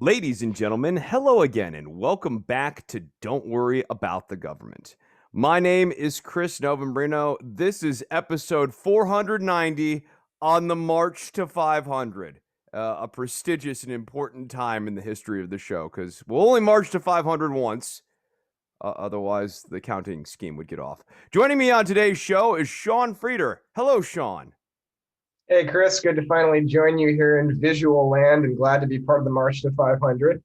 Ladies and gentlemen, hello again and welcome back to Don't Worry About the Government. My name is Chris Novembrino. This is episode 490 on the March to 500, a prestigious and important time in the history of the show because we'll only march to 500 once. Otherwise, the counting scheme would get off. Joining me on today's show is Sean Frieder. Hello, Sean. Hey, Chris, good to finally join you here in visual land and glad to be part of the March to 500.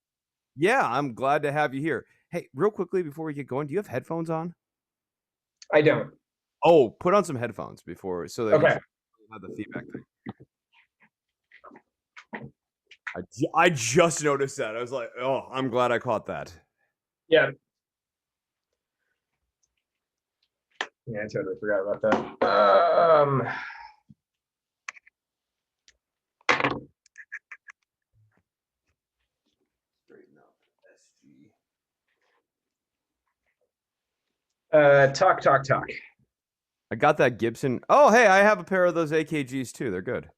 Yeah, I'm glad to have you here. Hey, real quickly before we get going, do you have headphones on? I don't. Oh, put on some headphones before so that you Okay. have the feedback thing. I just noticed that. I was like, oh, I'm glad I caught that. Yeah. Yeah, I totally forgot about that. Talk. I got that Gibson. Oh, hey, I have a pair of those AKGs too. They're good.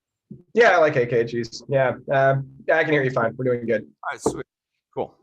Yeah, I like AKGs. Yeah, I can hear you fine. We're doing good. All right, sweet. Cool.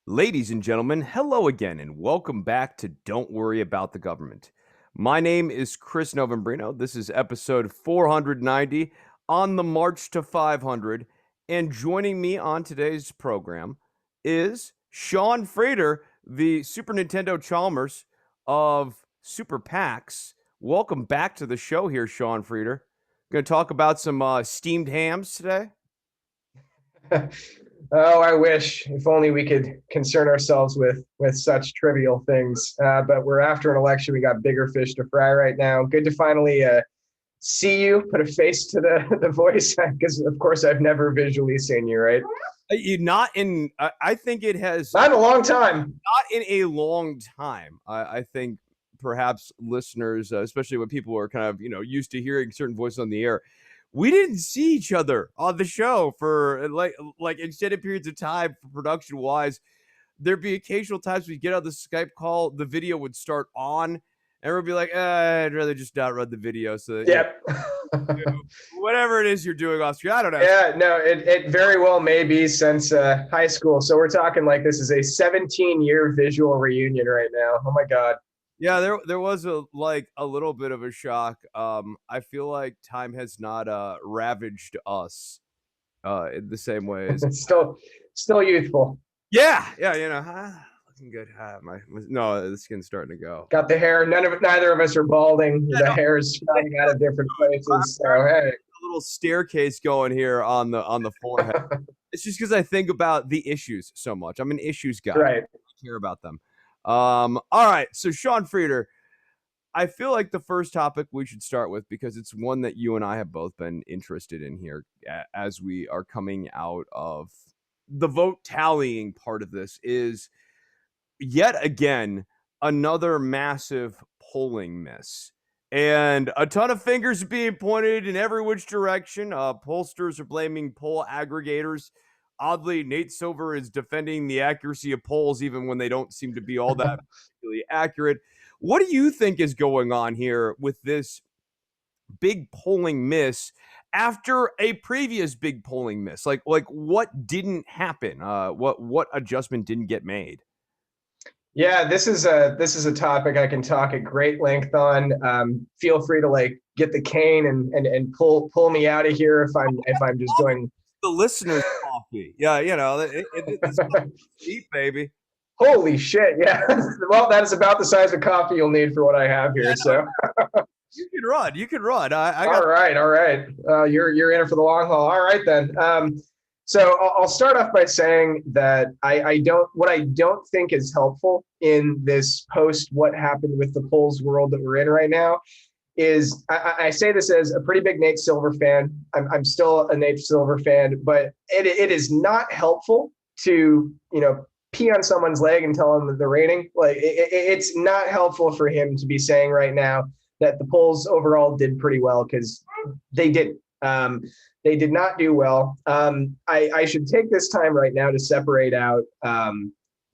Ladies and gentlemen, hello again and welcome back to Don't Worry About the Government. My name is Chris Novembrino. This is episode 490 on the March to 500. And joining me on today's program is Sean Frieder, the Super Nintendo Chalmers of Super PAX. Welcome back to the show here, Sean Frieder. Going to talk about some steamed hams today. Oh, I wish. If only we could concern ourselves with such trivial things. But we're after an election. We got bigger fish to fry right now. Good to finally see you, put a face to the voice, because of course I've never visually seen you, right? Not in, I think it has. Not in a long time. Not in a long time. I think perhaps listeners, especially when people are kind of, used to hearing certain voices on the air, we didn't see each other on the show for like extended periods of time for production wise. There'd be occasional times we get on the Skype call, the video would start on, and we'd be like, I'd rather just not run the video. So Yep. Whatever it is you're doing off screen, I don't know. Yeah, no, it very well may be since high school. So we're talking like this is a 17-year visual reunion right now. Oh my God. Yeah, there was a little bit of a shock. I feel like time has not ravaged us in the same way as still youthful. Yeah, looking good. No, the skin's starting to go. Got the hair. Neither of us are balding. The hair is sprouting out of different places. So hey, a little staircase going here on the forehead. It's just because I think about the issues so much. I'm an issues guy. Right. I care about them. All right, so Sean Frieder, I feel like the first topic we should start with, because it's one that you and I have both been interested in here as we are coming out of the vote tallying part of this, is yet again another massive polling miss. And a ton of fingers being pointed in every which direction. Pollsters are blaming poll aggregators. Oddly, Nate Silver is defending the accuracy of polls even when they don't seem to be all that really accurate. What do you think is going on here with this big polling miss after a previous big polling miss? Like what didn't happen? What adjustment didn't get made? Yeah, this is a topic I can talk at great length on. Feel free to get the cane and pull me out of here if I'm just going. The listeners' coffee, yeah, it's deep, baby. Holy shit! Yeah, well, that is about the size of coffee you'll need for what I have here. So you can run. All right. You're in it for the long haul. All right then. So I'll start off by saying that I don't think is helpful in this post what happened with the polls world that we're in right now is I say this as a pretty big Nate Silver fan. I'm still a Nate Silver fan, but it is not helpful to pee on someone's leg and tell them the rating. Like it's not helpful for him to be saying right now that the polls overall did pretty well, because they didn't. They did not do well. I should take this time right now to separate out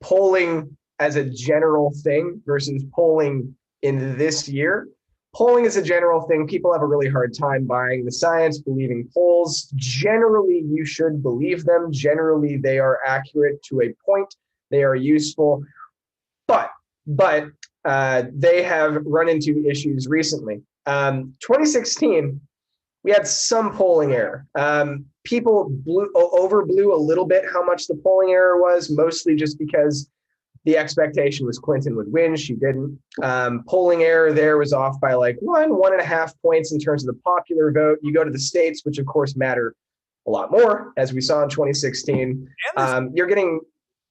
polling as a general thing versus polling in this year. polling is a general thing. People have a really hard time buying the science, believing polls. Generally, you should believe them. Generally, they are accurate to a point. They are useful, but they have run into issues recently. 2016, we had some polling error. People overblew a little bit how much the polling error was, mostly just because the expectation was Clinton would win. She didn't. Polling error there was off by like 1.5 points in terms of the popular vote. You go to the states, which of course matter a lot more, as we saw in 2016. You're getting,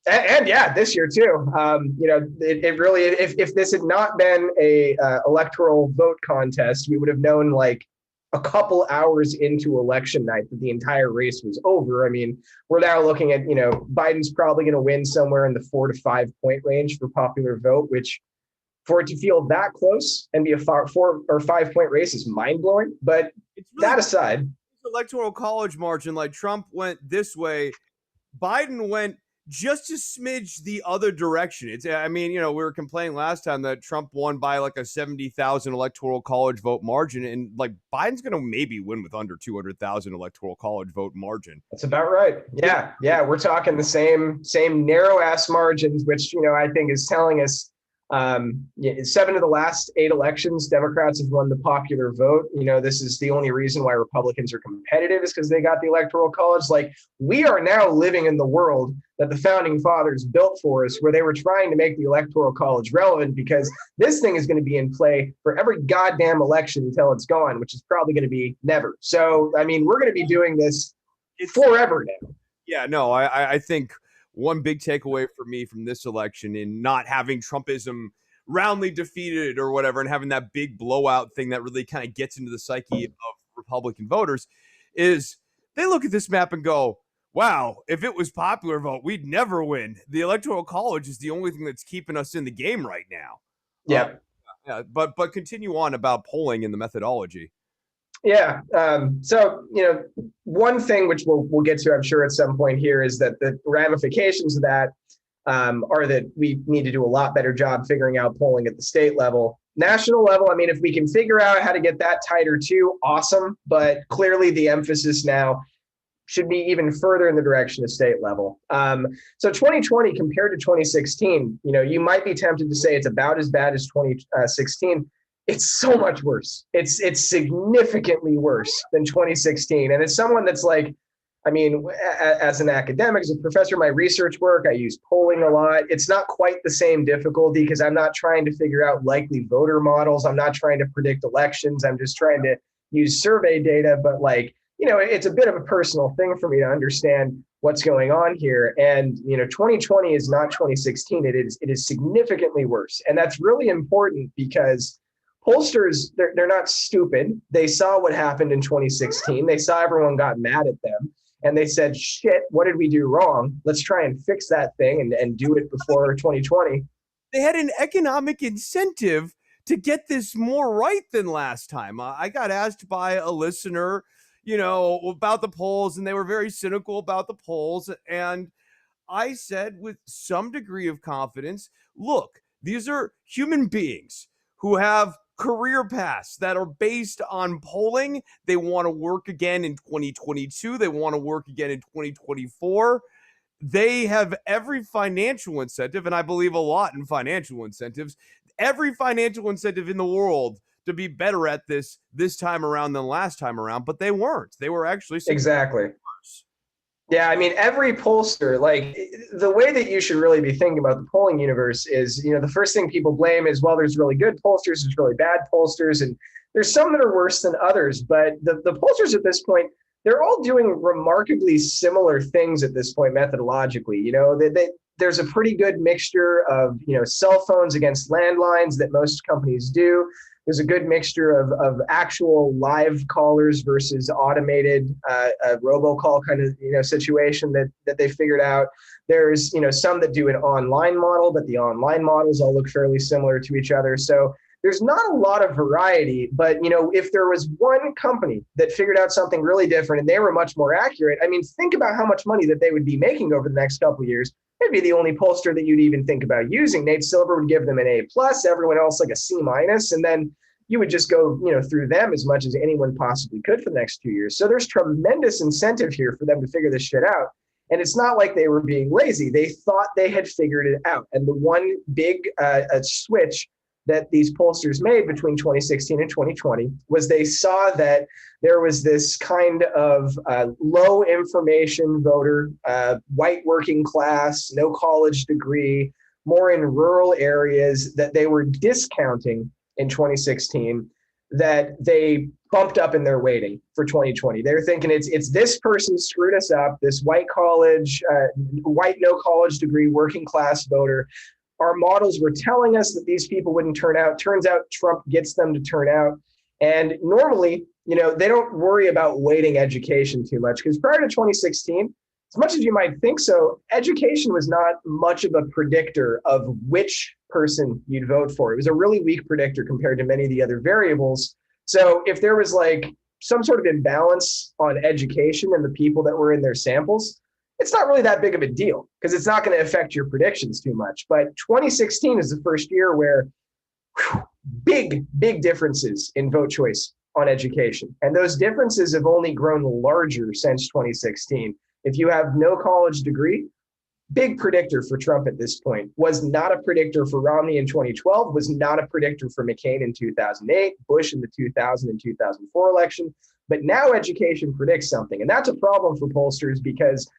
and yeah, this year too. It really, if this had not been a electoral vote contest, we would have known like a couple hours into election night that the entire race was over. I mean, we're now looking at, Biden's probably going to win somewhere in the 4 to 5 point range for popular vote, which for it to feel that close and be a 4 or 5 point race is mind blowing. But it's really, that aside, electoral college margin, like Trump went this way, Biden went just a smidge the other direction. We were complaining last time that Trump won by like a 70,000 electoral college vote margin, and like Biden's going to maybe win with under 200,000 electoral college vote margin. That's about right. Yeah. We're talking the same narrow ass margins, which, I think is telling us 7 of the last 8 elections, Democrats have won the popular vote. This is the only reason why Republicans are competitive, is because they got the electoral college. Like, we are now living in the world that the founding fathers built for us, where they were trying to make the electoral college relevant, because this thing is going to be in play for every goddamn election until it's gone, which is probably going to be never. So, I mean, we're going to be doing this forever now. Yeah, no, I think one big takeaway for me from this election, in not having Trumpism roundly defeated or whatever, and having that big blowout thing that really kind of gets into the psyche of Republican voters, is they look at this map and go, wow, if it was popular vote, we'd never win. The electoral college is the only thing that's keeping us in the game right now. But continue on about polling and the methodology. Yeah. So, one thing which we'll get to, I'm sure, at some point here, is that the ramifications of that are that we need to do a lot better job figuring out polling at the state level. National level, I mean, if we can figure out how to get that tighter too, awesome. But clearly the emphasis now should be even further in the direction of state level. So 2020 compared to 2016, you might be tempted to say it's about as bad as 2016. It's so much worse. It's significantly worse than 2016. And as someone that's like, I mean, as an academic, as a professor, my research work, I use polling a lot. It's not quite the same difficulty, because I'm not trying to figure out likely voter models. I'm not trying to predict elections. I'm just trying to use survey data. But it's a bit of a personal thing for me to understand what's going on here. And, 2020 is not 2016. It is significantly worse. And that's really important, because pollsters, they're not stupid. They saw what happened in 2016. They saw everyone got mad at them. And they said, shit, what did we do wrong? Let's try and fix that thing and do it before 2020. They had an economic incentive to get this more right than last time. I got asked by a listener, about the polls, and they were very cynical about the polls. And I said with some degree of confidence, look, these are human beings who have career paths that are based on polling. They want to work again in 2022. They want to work again in 2024. They have every financial incentive, and I believe a lot in financial incentives, every financial incentive in the world to be better at this time around than last time around, but they weren't. They were actually exactly worse. Yeah, I mean, every pollster, like, the way that you should really be thinking about the polling universe is, the first thing people blame is, well, there's really good pollsters, there's really bad pollsters, and there's some that are worse than others. But the pollsters at this point, they're all doing remarkably similar things at this point methodologically. There's a pretty good mixture of, cell phones against landlines that most companies do. There's a good mixture of actual live callers versus automated robocall kind of situation that they figured out. There's some that do an online model, but the online models all look fairly similar to each other. So there's not a lot of variety. But if there was one company that figured out something really different and they were much more accurate, I mean, think about how much money that they would be making over the next couple of years. It'd be the only pollster that you'd even think about using. Nate Silver would give them an A+, everyone else like a C-. And then, you would just go, through them as much as anyone possibly could for the next 2 years. So there's tremendous incentive here for them to figure this shit out. And it's not like they were being lazy. They thought they had figured it out. And the one big switch that these pollsters made between 2016 and 2020 was they saw that there was this kind of low information voter, white working class, no college degree, more in rural areas that they were discounting in 2016, that they bumped up in their weighting for 2020. They're thinking it's this person screwed us up, this white no college degree working class voter. Our models were telling us that these people wouldn't turn out. Turns out Trump gets them to turn out. And normally, they don't worry about weighting education too much, because prior to 2016, as much as you might think so, education was not much of a predictor of which person you'd vote for. It was a really weak predictor compared to many of the other variables. So if there was like some sort of imbalance on education and the people that were in their samples, it's not really that big of a deal because it's not going to affect your predictions too much. But 2016 is the first year where big differences in vote choice on education. And those differences have only grown larger since 2016. If you have no college degree, big predictor for Trump at this point, was not a predictor for Romney in 2012, was not a predictor for McCain in 2008, Bush in the 2000 and 2004 election. But now education predicts something. And that's a problem for pollsters because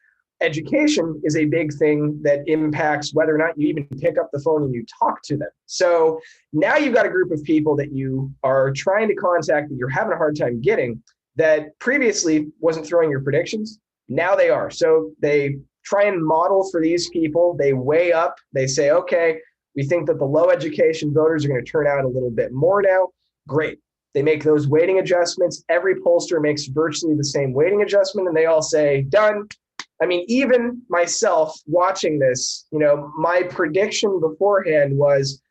education is a big thing that impacts whether or not you even pick up the phone and you talk to them. So now you've got a group of people that you are trying to contact that you're having a hard time getting that previously wasn't throwing your predictions. Now they are. So they try and model for these people. They weigh up. They say, okay, we think that the low education voters are going to turn out a little bit more now. Great. They make those weighting adjustments. Every pollster makes virtually the same weighting adjustment, and they all say, done. I mean, even myself watching this, my prediction beforehand was,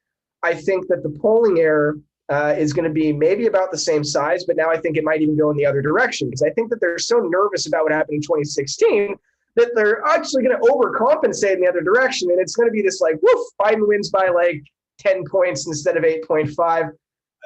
I think that the polling error is going to be maybe about the same size, but now I think it might even go in the other direction because I think that they're so nervous about what happened in 2016 that they're actually going to overcompensate in the other direction. And it's going to be this like, woof, Biden wins by like 10 points instead of 8.5.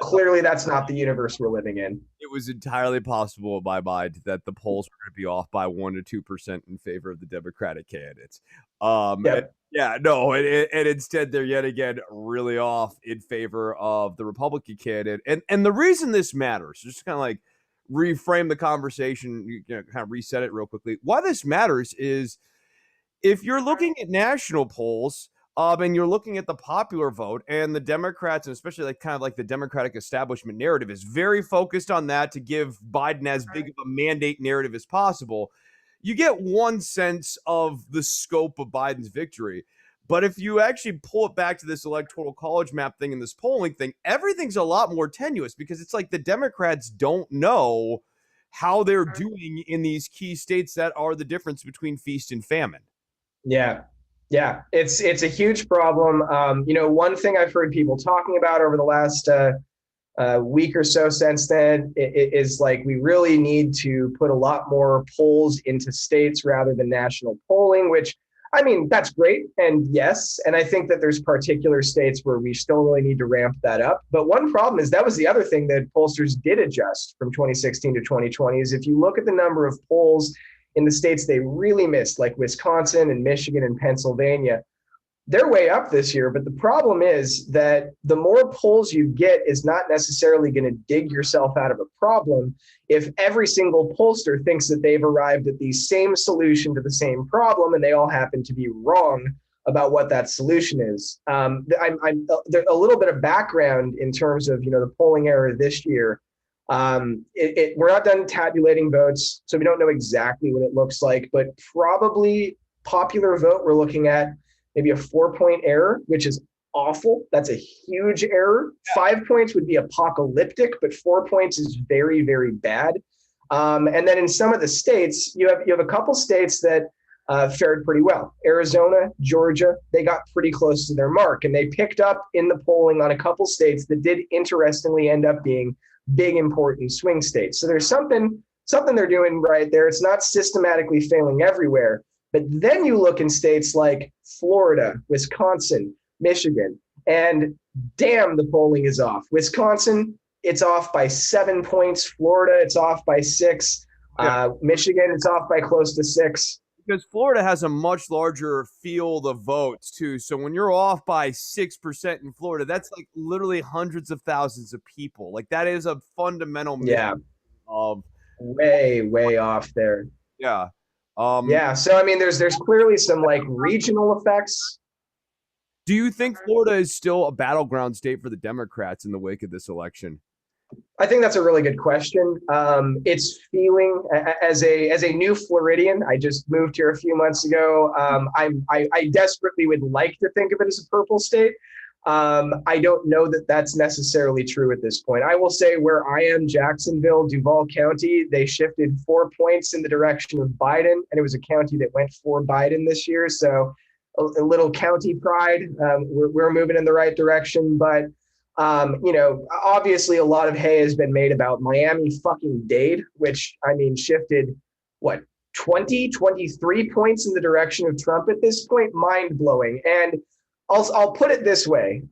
Clearly, that's not the universe we're living in. It was entirely possible by Biden that the polls were going to be off by 1 to 2% in favor of the Democratic candidates. Yep. And instead they're yet again really off in favor of the Republican candidate. And the reason this matters, just kind of like reframe the conversation, kind of reset it real quickly. Why this matters is if you're looking at national polls, and you're looking at the popular vote and the Democrats, and especially like kind of like the Democratic establishment narrative is very focused on that to give Biden as big of a mandate narrative as possible. You get one sense of the scope of Biden's victory. But if you actually pull it back to this electoral college map thing and this polling thing, everything's a lot more tenuous because it's like the Democrats don't know how they're doing in these key states that are the difference between feast and famine. Yeah. Yeah, it's a huge problem. One thing I've heard people talking about over the last week or so since then is like we really need to put a lot more polls into states rather than national polling, which, I mean, that's great. And yes, and I think that there's particular states where we still really need to ramp that up. But one problem is that was the other thing that pollsters did adjust from 2016 to 2020 is if you look at the number of polls in the states they really missed, like Wisconsin and Michigan and Pennsylvania, they're way up this year. But the problem is that the more polls you get is not necessarily going to dig yourself out of a problem if every single pollster thinks that they've arrived at the same solution to the same problem and they all happen to be wrong about what that solution is. I'm a little bit of background in terms of the polling error this year. We're not done tabulating votes, so we don't know exactly what it looks like, but probably popular vote, we're looking at maybe a 4-point error, which is awful. That's a huge error. 5 points would be apocalyptic, but 4 points is very, very bad. And then in some of the states, you have a couple states that fared pretty well. Arizona, Georgia, they got pretty close to their mark, and they picked up in the polling on a couple states that did interestingly end up being big, important swing states. So there's something they're doing right there. It's not systematically failing everywhere. But then you look in states like Florida, Wisconsin, Michigan, and damn, the polling is off. Wisconsin, it's off by 7 points. Florida, it's off by 6. Yeah. Michigan, it's off by close to 6. Because Florida has a much larger field of votes too. So when you're off by 6% in Florida, that's like literally hundreds of thousands of people. Like that is a fundamental myth Yeah, of way off there. yeah. Yeah, so I mean, there's clearly some like regional effects. Do you think Florida is still a battleground state for the Democrats in the wake of this election? I think that's a really good question. It's feeling as a new Floridian. I just moved here a few months ago. I desperately would like to think of it as a purple state. I don't know that that's necessarily true at this point. I will say where I am, Jacksonville, Duval County, they shifted 4 points in the direction of Biden, and it was a county that went for Biden this year. So a little county pride. We're moving in the right direction, but obviously a lot of hay has been made about Miami fucking Dade, which I mean shifted what 23 points in the direction of Trump at this point. Mind blowing. And I'll put it this way.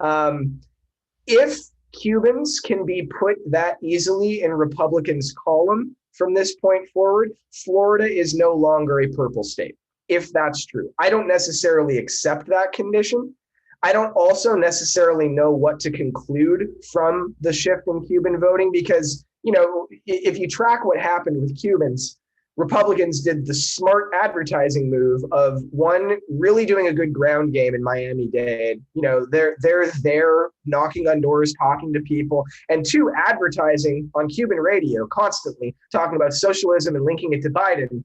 If Cubans can be put that easily in Republicans' column from this point forward, Florida is no longer a purple state, if that's true. I don't necessarily accept that condition. I don't also necessarily know what to conclude from the shift in Cuban voting because, if you track what happened with Cubans, Republicans did the smart advertising move of one, really doing a good ground game in Miami-Dade. They're there knocking on doors, talking to people, and two, advertising on Cuban radio constantly, talking about socialism and linking it to Biden.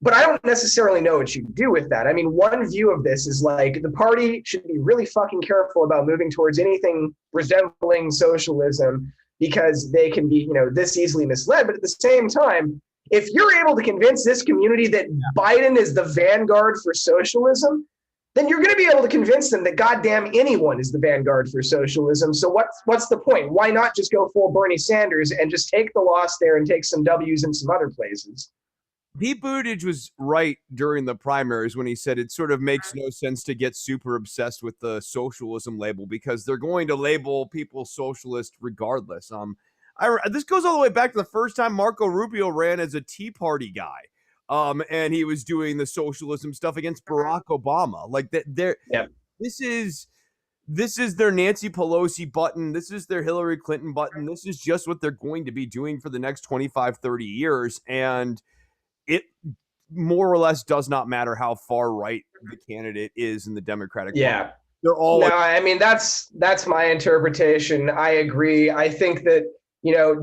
But I don't necessarily know what you do with that. I mean, one view of this is like the party should be really fucking careful about moving towards anything resembling socialism because they can be, this easily misled. But at the same time, if you're able to convince this community that Biden is the vanguard for socialism, then you're going to be able to convince them that goddamn anyone is the vanguard for socialism. So what's the point? Why not just go full Bernie Sanders and just take the loss there and take some W's in some other places? Pete Buttigieg was right during the primaries when he said it sort of makes no sense to get super obsessed with the socialism label because they're going to label people socialist regardless. This goes all the way back to the first time Marco Rubio ran as a Tea Party guy. And he was doing the socialism stuff against Barack Obama. Like that this is their Nancy Pelosi button. This is their Hillary Clinton button. This is just what they're going to be doing for the next 25, 30 years. And it more or less does not matter how far right the candidate is in the Democratic Party. They're all I mean, that's my interpretation. I agree. I think that,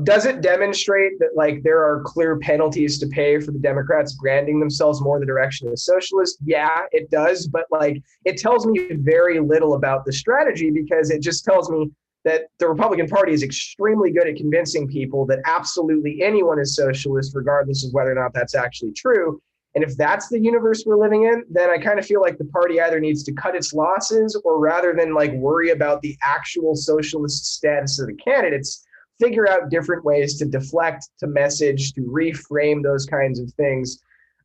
does it demonstrate that like there are clear penalties to pay for the Democrats branding themselves more in the direction of socialist? Yeah, it does. But like it tells me very little about the strategy because it just tells me that the Republican Party is extremely good at convincing people that absolutely anyone is socialist, regardless of whether or not that's actually true. And if that's the universe we're living in, then I kind of feel like the party either needs to cut its losses or rather than like worry about the actual socialist status of the candidates, figure out different ways to deflect, to message, to reframe those kinds of things.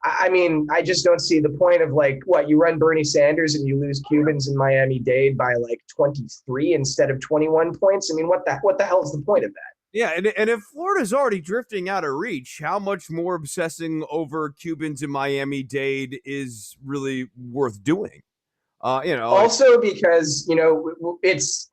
I mean, I just don't see the point of like, you run Bernie Sanders and you lose Cubans in Miami-Dade by like 23 instead of 21 points. I mean, what the hell is the point of that? Yeah, and if Florida's already drifting out of reach, how much more obsessing over Cubans in Miami-Dade is really worth doing? Also because, it's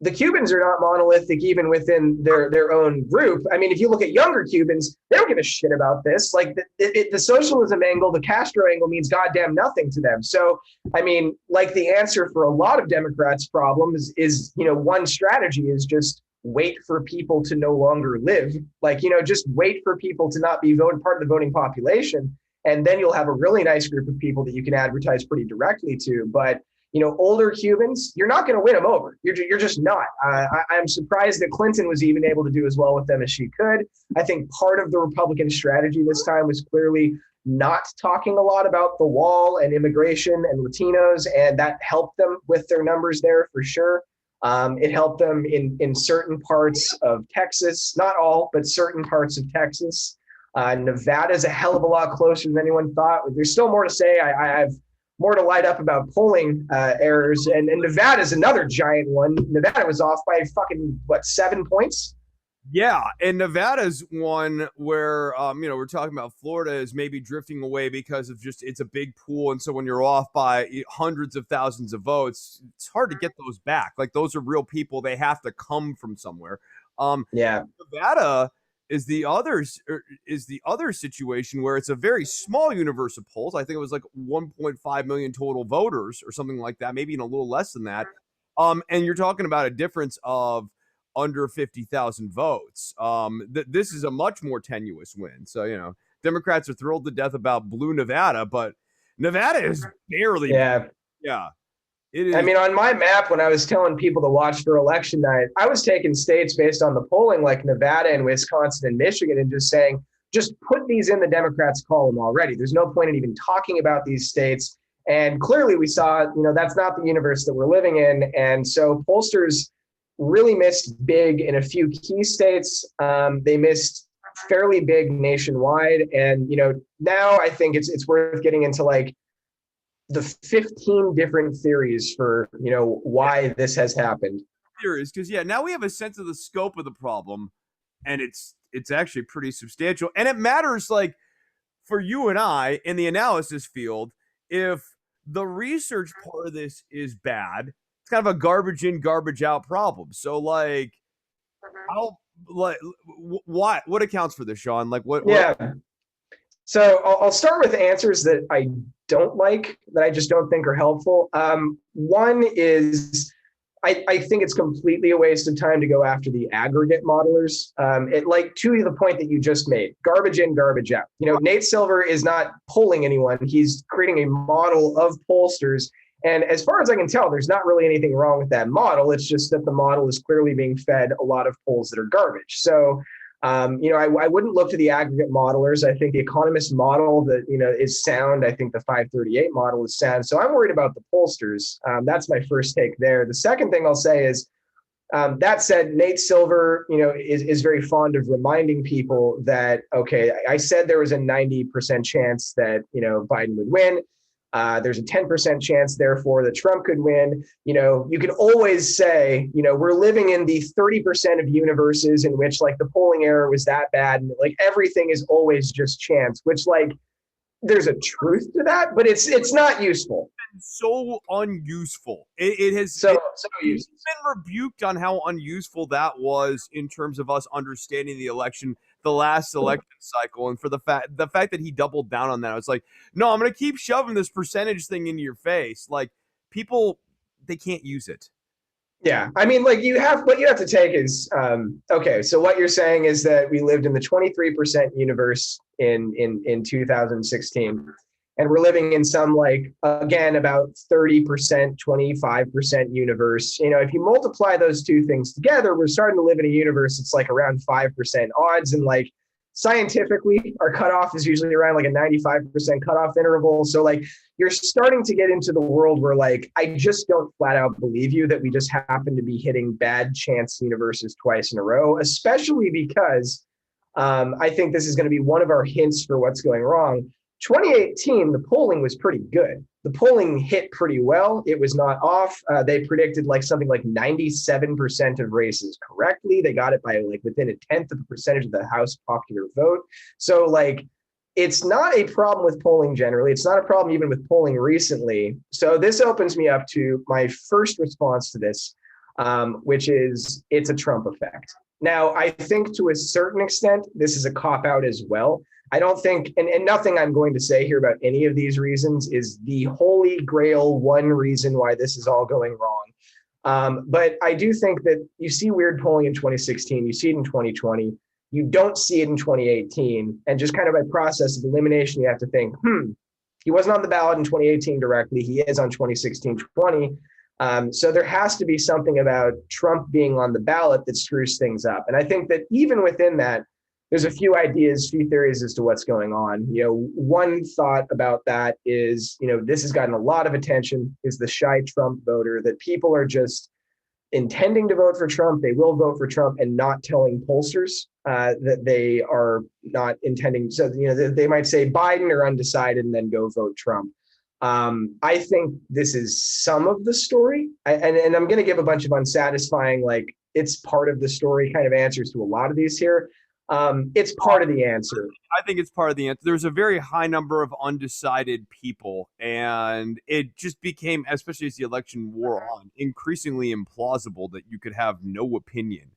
the Cubans are not monolithic even within their own group. I mean, if you look at younger Cubans, they don't give a shit about this. Like the socialism angle, the Castro angle means goddamn nothing to them. So, I mean, like the answer for a lot of Democrats' problems is, one strategy is just wait for people to no longer live. Like, just wait for people to not be part of the voting population. And then you'll have a really nice group of people that you can advertise pretty directly to. But older Cubans, you're not going to win them over. You're just not. I'm surprised that Clinton was even able to do as well with them as she could. I think part of the Republican strategy this time was clearly not talking a lot about the wall and immigration and Latinos, and that helped them with their numbers there for sure. It helped them in certain parts of Texas, not all, but certain parts of Texas. Nevada's a hell of a lot closer than anyone thought. There's still more to say. I have more to light up about polling errors. And Nevada is another giant one. Nevada was off by fucking, 7 points? Yeah, and Nevada's one where we're talking about Florida is maybe drifting away because of just it's a big pool, and so when you're off by hundreds of thousands of votes, it's hard to get those back. Like those are real people; they have to come from somewhere. Um, Yeah. Nevada is the other situation where it's a very small universe of polls. I think it was like 1.5 million total voters or something like that, maybe even a little less than that. And you're talking about a difference of under 50,000 votes. This is a much more tenuous win. So, Democrats are thrilled to death about blue Nevada, but Nevada is barely, Yeah. yeah, it I is. mean, on my map, when I was telling people to watch for election night, I was taking states based on the polling like Nevada and Wisconsin and Michigan and just saying, just put these in the Democrats' column already. There's no point in even talking about these states. And clearly we saw, that's not the universe that we're living in. And so pollsters really missed big in a few key states. They missed fairly big nationwide. And, now I think it's worth getting into like the 15 different theories for why this has happened. Theories, because now we have a sense of the scope of the problem, and it's actually pretty substantial, and it matters like for you and I in the analysis field. If the research part of this is bad, it's kind of a garbage in, garbage out problem. So like, how like what accounts for this, Sean? Like what Yeah. So I'll start with answers that I don't like, that I just don't think are helpful. One is I think it's completely a waste of time to go after the aggregate modelers. It like to the point that you just made, garbage in, garbage out. Nate Silver is not polling anyone. He's creating a model of pollsters. And as far as I can tell, there's not really anything wrong with that model. It's just that the model is clearly being fed a lot of polls that are garbage. So I wouldn't look to the aggregate modelers. I think the economist model that, is sound. I think the 538 model is sound. So I'm worried about the pollsters. That's my first take there. The second thing I'll say is, that said, Nate Silver, is very fond of reminding people that, okay, I said there was a 90% chance that, Biden would win. There's a 10% chance, therefore, that Trump could win. You can always say, we're living in the 30% of universes in which like the polling error was that bad. And like everything is always just chance, which like there's a truth to that, but it's not useful. so unuseful. It has So he's useful. been rebuked on how unuseful that was in terms of us understanding the election, the last election cycle, and for the fact that he doubled down on that. It's like, no, I'm going to keep shoving this percentage thing into your face. Like people, they can't use it. Yeah, I mean, like what you have to take is okay. So what you're saying is that we lived in the 23% universe in 2016, and we're living in some like again about 30%, 25% universe. If you multiply those two things together, we're starting to live in a universe that's like around 5% odds, and like scientifically, our cutoff is usually around like a 95% cutoff interval. So like you're starting to get into the world where like I just don't flat out believe you that we just happen to be hitting bad chance universes twice in a row, especially because I think this is going to be one of our hints for what's going wrong. 2018, the polling was pretty good. The polling hit pretty well. It was not off. They predicted like something like 97% of races correctly. They got it by like within a tenth of a percentage of the House popular vote. So like it's not a problem with polling generally. It's not a problem even with polling recently. So this opens me up to my first response to this, which is it's a Trump effect. Now, I think to a certain extent, this is a cop out as well. I don't think, and nothing I'm going to say here about any of these reasons is the holy grail one reason why this is all going wrong. But I do think that you see weird polling in 2016, you see it in 2020, you don't see it in 2018. And just kind of by process of elimination, you have to think, he wasn't on the ballot in 2018 directly. He is on 2016-20. So there has to be something about Trump being on the ballot that screws things up. And I think that even within that, there's a few ideas, few theories as to what's going on. One thought about that is, this has gotten a lot of attention, is the shy Trump voter, that people are just intending to vote for Trump. They will vote for Trump and not telling pollsters that they are not intending. So, they might say Biden or undecided and then go vote Trump. I think this is some of the story. And I'm going to give a bunch of unsatisfying, like, it's part of the story, kind of answers to a lot of these here. It's part of the answer. I think it's part of the answer. There's a very high number of undecided people, and it just became, especially as the election wore on, increasingly implausible that you could have no opinion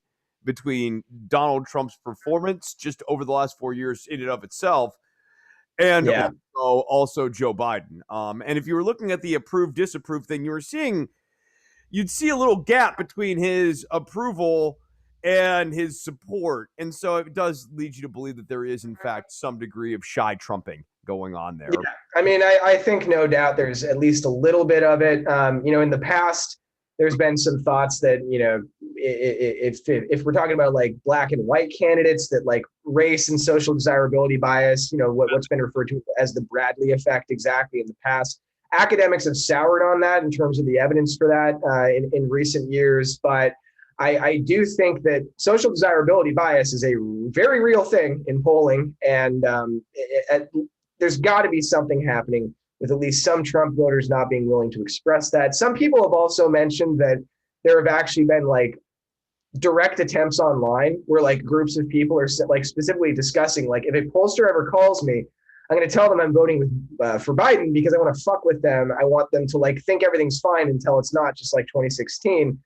between Donald Trump's performance just over the last 4 years in and of itself, and Yeah. also Joe Biden. And if you were looking at the approve disapprove thing, you'd see a little gap between his approval and his support. And so it does lead you to believe that there is, in fact, some degree of shy trumping going on there. Yeah. I mean, I think no doubt there's at least a little bit of it. In the past, there's been some thoughts that, if we're talking about like black and white candidates, that like race and social desirability bias, what's been referred to as the Bradley effect exactly in the past. Academics have soured on that in terms of the evidence for that in recent years. But I do think that social desirability bias is a very real thing in polling. And there's got to be something happening with at least some Trump voters not being willing to express that. Some people have also mentioned that there have actually been like direct attempts online where like groups of people are like specifically discussing, like, if a pollster ever calls me, I'm going to tell them I'm voting for Biden because I want to fuck with them. I want them to like think everything's fine until it's not, just like 2016.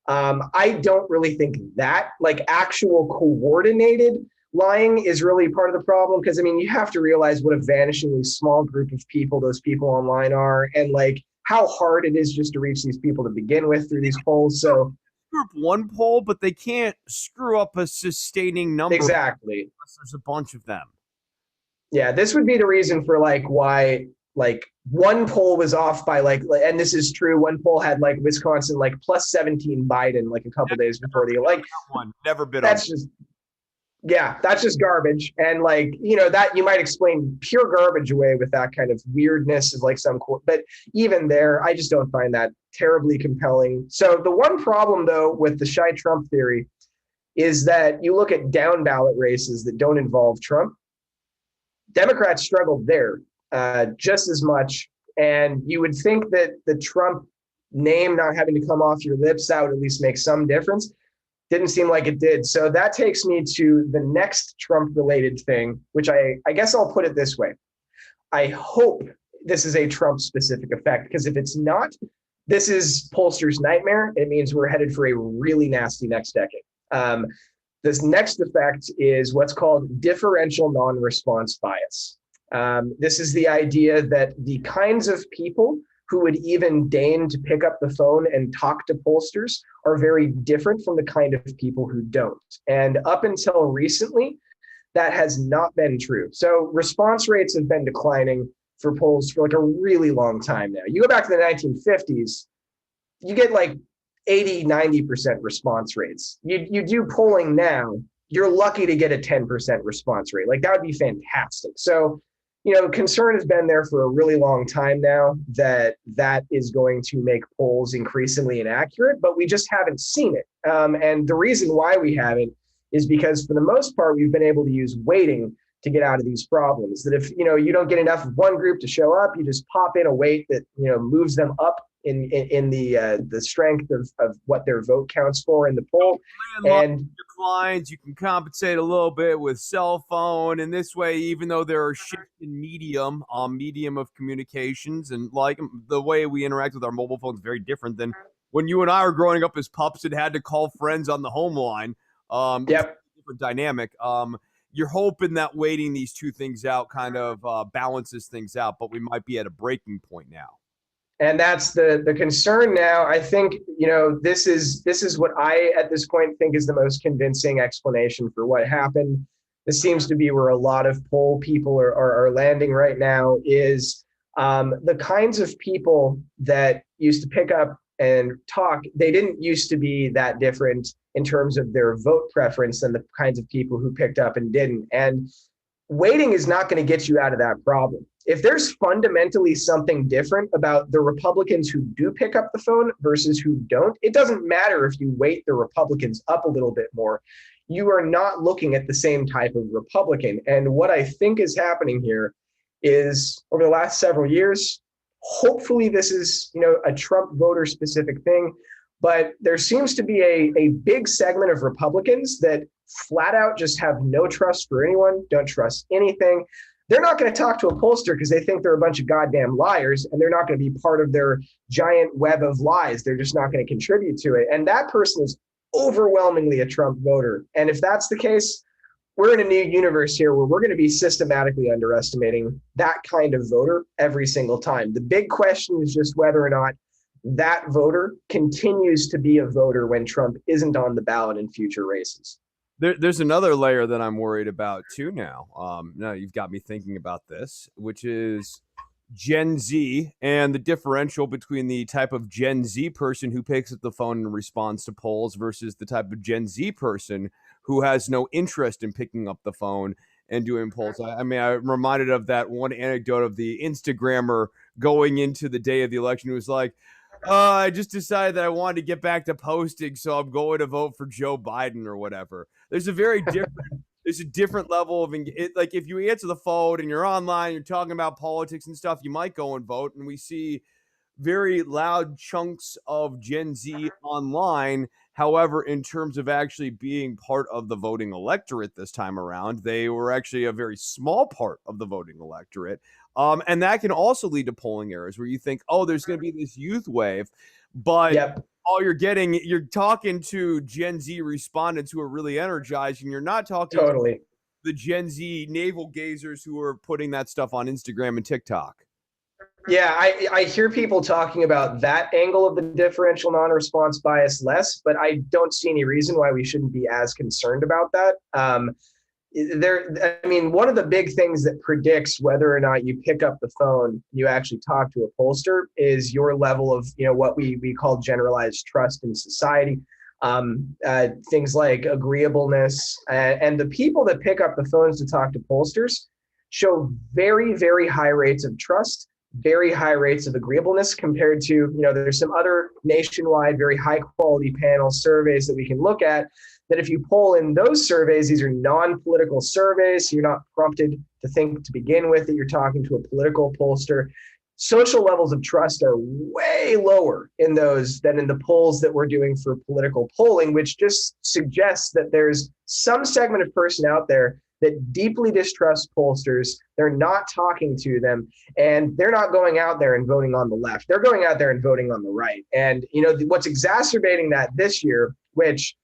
I don't really think that like actual coordinated lying is really part of the problem, because I mean, you have to realize what a vanishingly small group of people those people online are, and like how hard it is just to reach these people to begin with through these polls. So Screw up one poll, but they can't screw up a sustaining number. Exactly. Unless there's a bunch of them. Yeah, this would be the reason for like why like one poll was off by like, and this is true, one poll had like Wisconsin like plus 17 Biden like a couple days before the like one never been that's on. just that's just garbage. And like, that you might explain pure garbage away with that kind of weirdness of like some court, but even there, I just don't find that terribly compelling. So the one problem though with the shy Trump theory is that you look at down ballot races that don't involve Trump, Democrats struggled there just as much. And you would think that the Trump name not having to come off your lips, that would at least make some difference. Didn't seem like it did. So that takes me to the next Trump-related thing, which I guess I'll put it this way. I hope this is a Trump-specific effect, because if it's not, this is pollsters' nightmare. It means we're headed for a really nasty next decade. This next effect is what's called differential non-response bias. This is the idea that the kinds of people who would even deign to pick up the phone and talk to pollsters are very different from the kind of people who don't. And up until recently, that has not been true. So response rates have been declining for polls for like a really long time now. You go back to the 1950s, you get like 80, 90% response rates. You do polling now, you're lucky to get a 10% response rate. Like that would be fantastic. So, concern has been there for a really long time now that is going to make polls increasingly inaccurate, but we just haven't seen it. And the reason why we haven't is because for the most part, we've been able to use weighting to get out of these problems. That if, you don't get enough of one group to show up, you just pop in a weight that, moves them up in the strength of what their vote counts for in the poll. And declines, you can compensate a little bit with cell phone, and this way, even though there are shifts in medium of communications, and like the way we interact with our mobile phones is very different than when you and I were growing up as pups and had to call friends on the home line. Yep. Different dynamic. You're hoping that weighting these two things out kind of balances things out, but we might be at a breaking point now. And that's the concern now. I think, this is what I, at this point, think is the most convincing explanation for what happened. This seems to be where a lot of poll people are landing right now, is the kinds of people that used to pick up and talk, they didn't used to be that different in terms of their vote preference than the kinds of people who picked up and didn't. And waiting is not going to get you out of that problem. If there's fundamentally something different about the Republicans who do pick up the phone versus who don't, it doesn't matter if you weight the Republicans up a little bit more. You are not looking at the same type of Republican. And what I think is happening here is, over the last several years, hopefully this is, a Trump voter specific thing. But there seems to be a big segment of Republicans that flat out just have no trust for anyone, don't trust anything. They're not going to talk to a pollster because they think they're a bunch of goddamn liars, and they're not going to be part of their giant web of lies. They're just not going to contribute to it. And that person is overwhelmingly a Trump voter. And if that's the case, we're in a new universe here where we're going to be systematically underestimating that kind of voter every single time. The big question is just whether or not that voter continues to be a voter when Trump isn't on the ballot in future races. There's another layer that I'm worried about too now. Now you've got me thinking about this, which is Gen Z and the differential between the type of Gen Z person who picks up the phone and responds to polls versus the type of Gen Z person who has no interest in picking up the phone and doing polls. I mean, I'm reminded of that one anecdote of the Instagrammer going into the day of the election who was like, I just decided that I wanted to get back to posting, so I'm going to vote for Joe Biden or whatever. There's a different level of like if you answer the phone and you're online, you're talking about politics and stuff, you might go and vote. And we see very loud chunks of Gen Z online. However, in terms of actually being part of the voting electorate this time around, they were actually a very small part of the voting electorate. And that can also lead to polling errors where you think, oh, there's going to be this youth wave, but Yep. all you're talking to Gen Z respondents who are really energized, and you're not talking to Totally. the Gen Z navel gazers who are putting that stuff on Instagram and TikTok. Yeah, I hear people talking about that angle of the differential non-response bias less, but I don't see any reason why we shouldn't be as concerned about that. One of the big things that predicts whether or not you pick up the phone, you actually talk to a pollster, is your level of, what we call generalized trust in society. Things like agreeableness, and the people that pick up the phones to talk to pollsters show very, very high rates of trust, very high rates of agreeableness compared to, there's some other nationwide, very high quality panel surveys that we can look at that if you poll in those surveys, these are non-political surveys. So you're not prompted to think to begin with that you're talking to a political pollster. Social levels of trust are way lower in those than in the polls that we're doing for political polling, which just suggests that there's some segment of person out there that deeply distrust pollsters. They're not talking to them, and they're not going out there and voting on the left. They're going out there and voting on the right. And what's exacerbating that this year, which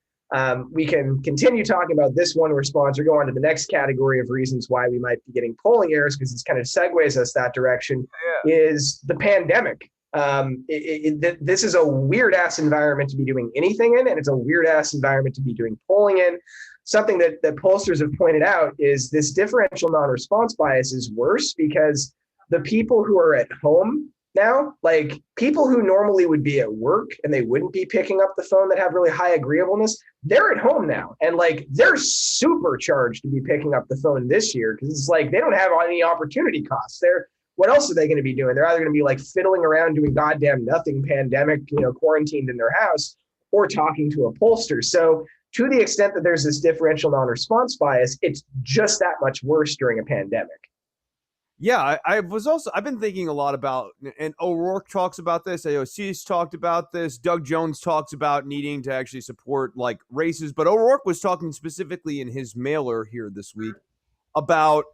we can continue talking about this one response or go on to the next category of reasons why we might be getting polling errors, because it kind of segues us that direction, is the pandemic. This is a weird ass environment to be doing anything in, and it's a weird ass environment to be doing polling in. Something that pollsters have pointed out is this differential non-response bias is worse because the people who are at home now, like people who normally would be at work and they wouldn't be picking up the phone that have really high agreeableness, they're at home now. And like they're super charged to be picking up the phone this year because it's like they don't have any opportunity costs. What else are they going to be doing? They're either going to be like fiddling around doing goddamn nothing pandemic, quarantined in their house, or talking to a pollster. So to the extent that there's this differential non-response bias, it's just that much worse during a pandemic. Yeah, I've been thinking a lot about, and O'Rourke talks about this, AOC's talked about this, Doug Jones talks about needing to actually support like races, but O'Rourke was talking specifically in his mailer here this week about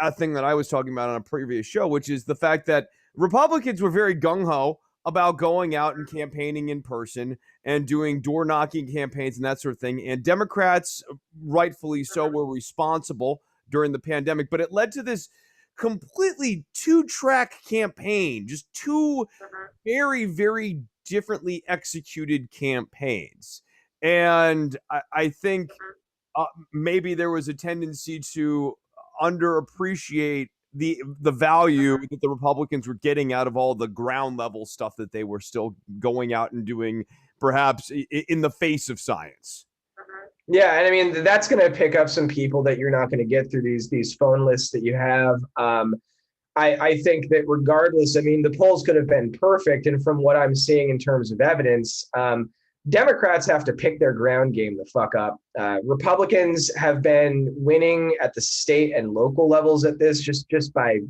a thing that I was talking about on a previous show, which is the fact that Republicans were very gung-ho about going out and campaigning in person and doing door knocking campaigns and that sort of thing. And Democrats, rightfully so, were responsible during the pandemic, but it led to this completely two-track campaign, just two very, very differently executed campaigns. And I think maybe there was a tendency to underappreciate the value that the Republicans were getting out of all the ground level stuff that they were still going out and doing, perhaps in the face of science. Yeah, and I mean that's going to pick up some people that you're not going to get through these phone lists that you have. I think that regardless, I mean the polls could have been perfect, and from what I'm seeing in terms of evidence, Democrats have to pick their ground game the fuck up. Republicans have been winning at the state and local levels at this just by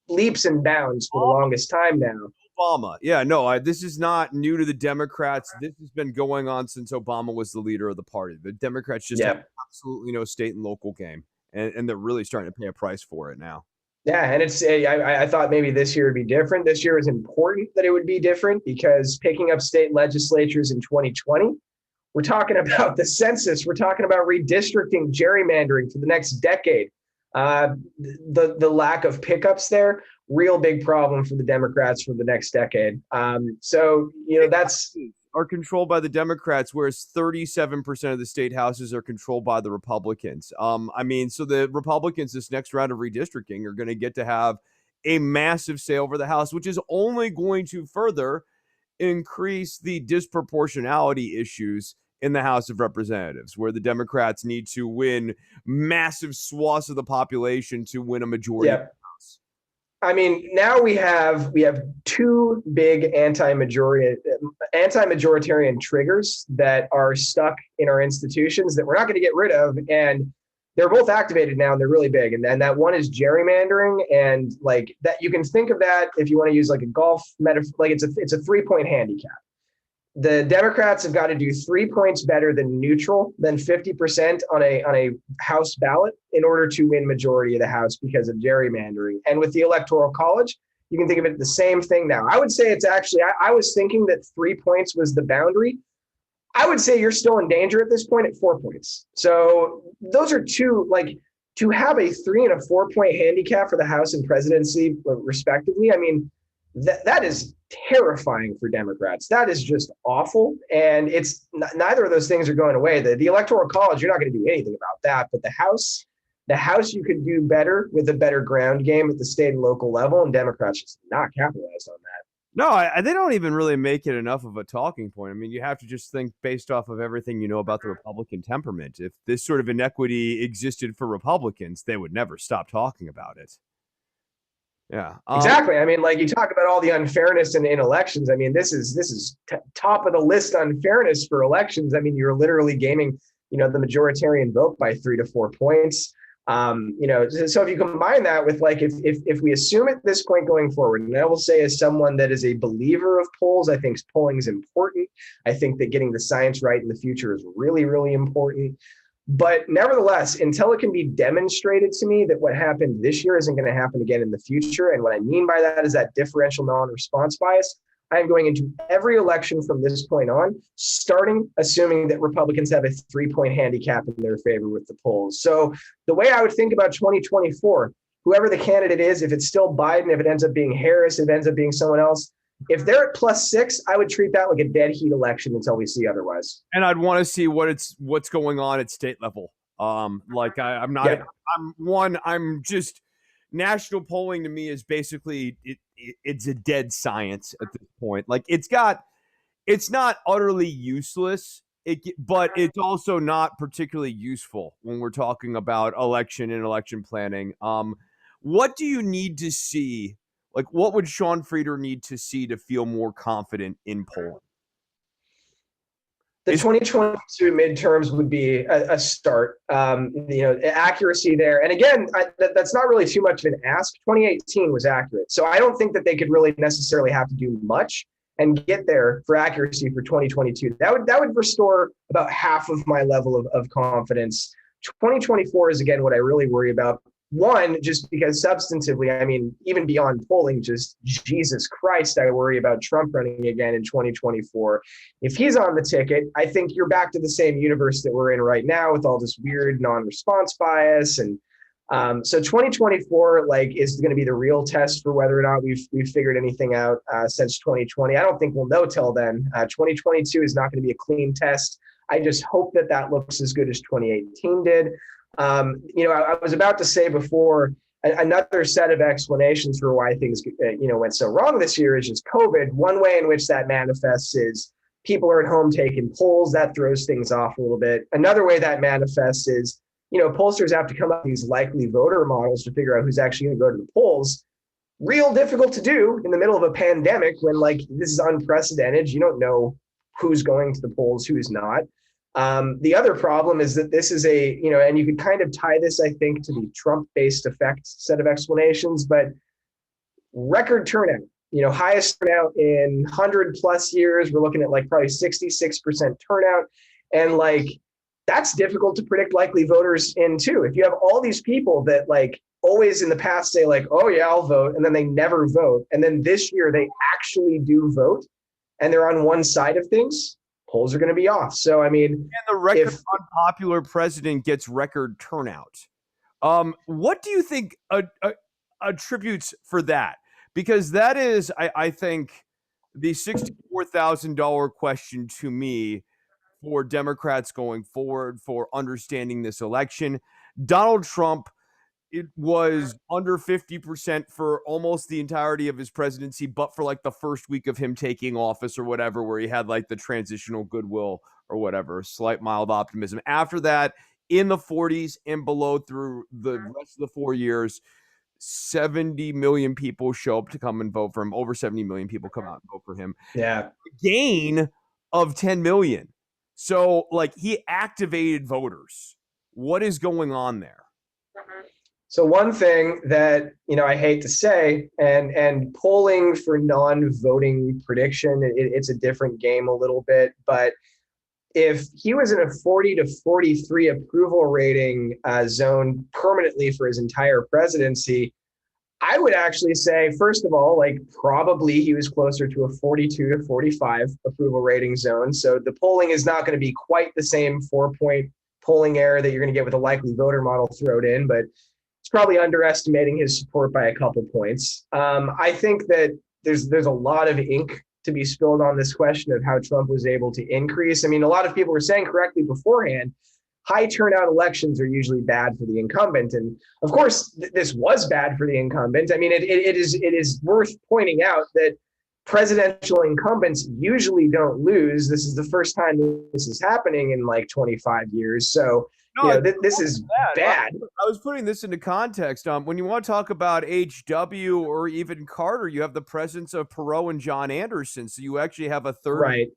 leaps and bounds for the longest time now. Obama. Yeah, no, this is not new to the Democrats. This has been going on since Obama was the leader of the party. The Democrats just have Yeah. absolutely no state and local game, and they're really starting to pay a price for it now. Yeah, and I thought maybe this year would be different. This year is important that it would be different because picking up state legislatures in 2020, we're talking about the census, we're talking about redistricting, gerrymandering for the next decade. The lack of pickups there, real big problem for the Democrats for the next decade. So that's are controlled by the Democrats, whereas 37% of the state houses are controlled by the Republicans. I mean, so the Republicans this next round of redistricting are going to get to have a massive say over the House, which is only going to further increase the disproportionality issues in the House of Representatives, where the Democrats need to win massive swaths of the population to win a majority. yeah. I mean, now we have two big anti-majoritarian triggers that are stuck in our institutions that we're not going to get rid of, and they're both activated now, and they're really big. And that one is gerrymandering, and like that, you can think of that if you want to use like a golf metaphor, like it's a 3-point handicap. The Democrats have got to do 3 points better than neutral, than 50% on a House ballot in order to win majority of the House because of gerrymandering. And with the Electoral College, you can think of it the same thing now. I would say it's actually, I was thinking that 3 points was the boundary. I would say you're still in danger at this point at 4 points. So those are two, like, to have a 3 and a 4 point handicap for the House and presidency, respectively. I mean, that is terrifying for Democrats. That is just awful. And it's neither of those things are going away. The Electoral College, you're not going to do anything about that. But the House, you could do better with a better ground game at the state and local level. And Democrats just not capitalized on that. No, they don't even really make it enough of a talking point. I mean, you have to just think based off of everything you know about the Republican temperament. If this sort of inequity existed for Republicans, they would never stop talking about it. Yeah, exactly. I mean, like you talk about all the unfairness in elections. I mean, this is top of the list unfairness for elections. I mean, you're literally gaming, the majoritarian vote by 3 to 4 points. So if you combine that with like, if we assume at this point going forward, and I will say as someone that is a believer of polls, I think polling is important. I think that getting the science right in the future is really, really important. But nevertheless, until it can be demonstrated to me that what happened this year isn't going to happen again in the future, and what I mean by that is that differential non-response bias, I am going into every election from this point on, starting assuming that Republicans have a 3-point handicap in their favor with the polls. So the way I would think about 2024, whoever the candidate is, if it's still Biden, if it ends up being Harris, if it ends up being someone else, if they're at +6, I would treat that like a dead heat election until we see otherwise. And I'd want to see what's going on at state level. I'm not. Yeah. I'm just national polling to me is basically it's a dead science at this point. Like it's not utterly useless. But it's also not particularly useful when we're talking about election and election planning. What do you need to see? Like, what would Sean Frieder need to see to feel more confident in polling? The 2022 midterms would be a start. Accuracy there. And again, that's not really too much of an ask. 2018 was accurate. So I don't think that they could really necessarily have to do much and get there for accuracy for 2022. That would restore about half of my level of confidence. 2024 is, again, what I really worry about. One, just because substantively, I mean, even beyond polling, just Jesus Christ, I worry about Trump running again in 2024. If he's on the ticket, I think you're back to the same universe that we're in right now with all this weird non-response bias. And so 2024, is going to be the real test for whether or not we've figured anything out since 2020. I don't think we'll know till then. 2022 is not going to be a clean test. I just hope that looks as good as 2018 did. I was about to say before, another set of explanations for why things, went so wrong this year is just COVID. One way in which that manifests is people are at home taking polls. That throws things off a little bit. Another way that manifests is, pollsters have to come up with these likely voter models to figure out who's actually going to go to the polls. Real difficult to do in the middle of a pandemic when this is unprecedented. You don't know who's going to the polls, who's not. The other problem is that this is and you could kind of tie this, I think, to the Trump-based effect set of explanations, but record turnout. highest turnout in 100+ years. We're looking at like probably 66% turnout. And like, that's difficult to predict likely voters in too. If you have all these people that like always in the past say like, oh yeah, I'll vote, and then they never vote. And then this year they actually do vote and they're on one side of things, polls are going to be off. So, I mean, And the record if unpopular president gets record turnout. What do you think attributes for that? Because that is, I think, the $64,000 question to me for Democrats going forward for understanding this election. Donald Trump, it was under 50% for almost the entirety of his presidency, but for like the first week of him taking office or whatever, where he had like the transitional goodwill or whatever, slight mild optimism. After that, in the 40s and below through the rest of the 4 years, 70 million people show up to come and vote for him. Over 70 million people come out and vote for him. yeah. Gain of 10 million. So, like, he activated voters. What is going on there? So one thing that I hate to say, and polling for non-voting prediction, it's a different game a little bit. But if he was in a 40 to 43 approval rating zone permanently for his entire presidency, I would actually say, first of all, like probably he was closer to a 42 to 45 approval rating zone. So the polling is not going to be quite the same 4-point polling error that you're going to get with a likely voter model thrown in, but it's probably underestimating his support by a couple points. I think that there's a lot of ink to be spilled on this question of how Trump was able to increase. I mean, a lot of people were saying correctly beforehand, high turnout elections are usually bad for the incumbent. And of course, this was bad for the incumbent. I mean, it is worth pointing out that presidential incumbents usually don't lose. This is the first time this is happening in like 25 years. So, No, this is bad. I was putting this into context. When you want to talk about HW or even Carter, you have the presence of Perot and John Anderson. So you actually have a third Right.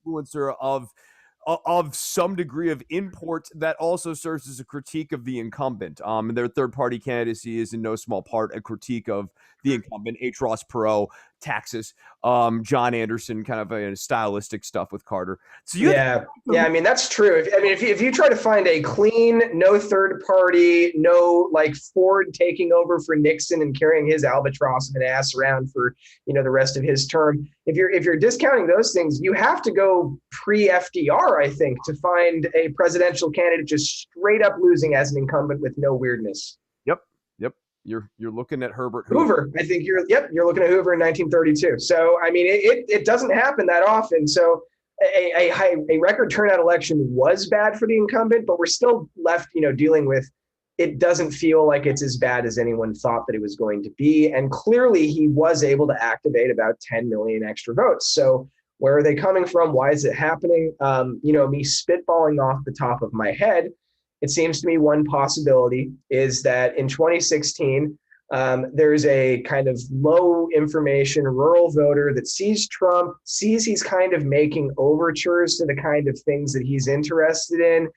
influencer of some degree of import that also serves as a critique of the incumbent. Their third-party candidacy is in no small part a critique of the incumbent. H. Ross Perot, taxes. John Anderson, kind of a stylistic stuff with Carter. So yeah. I mean, that's true. If you try to find a clean, no third party, no like Ford taking over for Nixon and carrying his albatross of an ass around for the rest of his term, if you're discounting those things, you have to go pre-FDR, I think, to find a presidential candidate just straight up losing as an incumbent with no weirdness. Yep. You're looking at Herbert Hoover. I think you're looking at Hoover in 1932. So I mean, it doesn't happen that often. So a record turnout election was bad for the incumbent, but we're still left, dealing with, it doesn't feel like it's as bad as anyone thought that it was going to be. And clearly he was able to activate about 10 million extra votes. So where are they coming from? Why is it happening? Me spitballing off the top of my head, it seems to me one possibility is that in 2016, there's a kind of low information rural voter that sees Trump, sees he's kind of making overtures to the kind of things that he's interested in,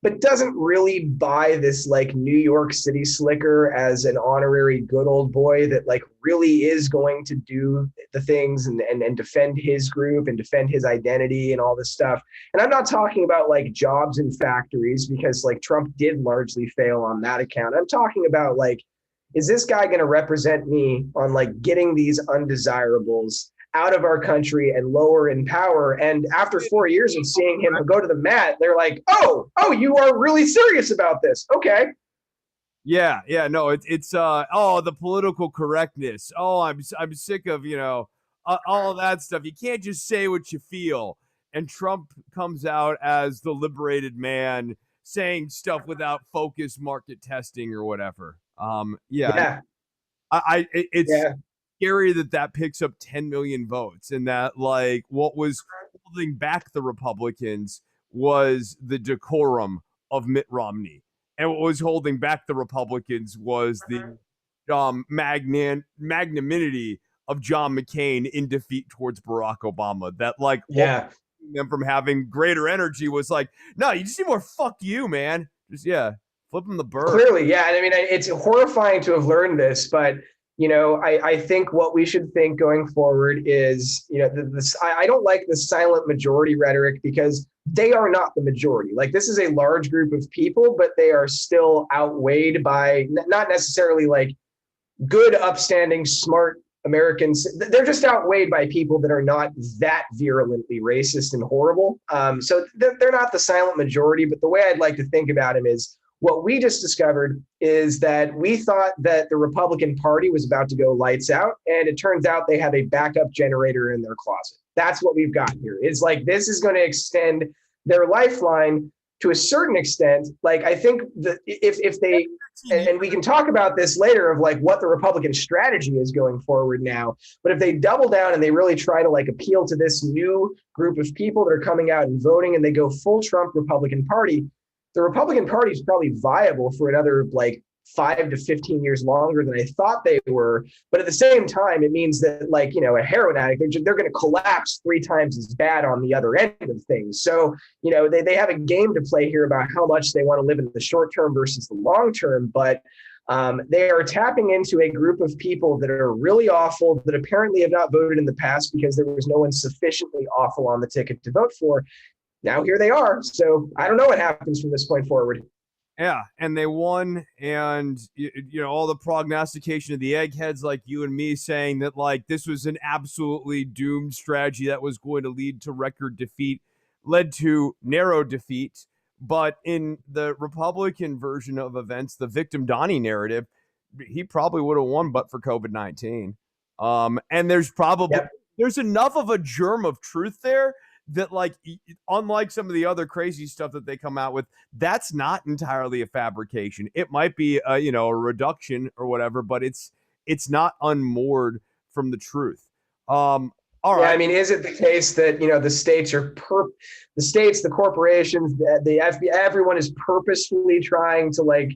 but doesn't really buy this like New York City slicker as an honorary good old boy that like really is going to do the things and defend his group and defend his identity and all this stuff. And I'm not talking about like jobs in factories, because like Trump did largely fail on that account. I'm talking about like, is this guy going to represent me on like getting these undesirables out of our country and lower in power? And after 4 years of seeing him go to the mat, they're like, oh, you are really serious about this. Okay. Yeah, no, it's the political correctness. Oh, I'm sick of, all that stuff. You can't just say what you feel. And Trump comes out as the liberated man saying stuff without focus market testing or whatever. Yeah. It's Yeah. scary that picks up 10 million votes, and that like what was holding back the Republicans was the decorum of Mitt Romney, and what was holding back the Republicans was the magnanimity of John McCain in defeat towards Barack Obama. That like Yeah. them from having greater energy was like, no, you just need more fuck you, man. Just flip them the bird. Clearly, yeah. And I mean, it's horrifying to have learned this, but I think what we should think going forward is, I don't like the silent majority rhetoric because they are not the majority. Like, this is a large group of people, but they are still outweighed by not necessarily like good, upstanding, smart Americans. They're just outweighed by people that are not that virulently racist and horrible. So they're not the silent majority. But the way I'd like to think about him is what we just discovered is that we thought that the Republican Party was about to go lights out, and it turns out they have a backup generator in their closet. That's what we've got here. It's like this is going to extend their lifeline to a certain extent. Like, I think that if they, and we can talk about this later of like what the Republican strategy is going forward now, but if they double down and they really try to like appeal to this new group of people that are coming out and voting, and they go full Trump Republican Party, the Republican Party is probably viable for another like 5 to 15 years longer than I thought they were. But at the same time, it means that, like, a heroin addict, they're going to collapse 3 times as bad on the other end of things. So, they have a game to play here about how much they want to live in the short term versus the long term. But they are tapping into a group of people that are really awful, that apparently have not voted in the past because there was no one sufficiently awful on the ticket to vote for. Now here they are. So I don't know what happens from this point forward. Yeah, and they won, and all the prognostication of the eggheads like you and me saying that like this was an absolutely doomed strategy that was going to lead to record defeat led to narrow defeat. But in the Republican version of events, the victim Donnie narrative, he probably would have won but for COVID-19. And Yep. there's enough of a germ of truth there that, like, unlike some of the other crazy stuff that they come out with, that's not entirely a fabrication. It might be a reduction or whatever, but it's not unmoored from the truth. All Yeah, I right. mean, is it the case that the states the states, the corporations, the FBI, everyone is purposefully trying to like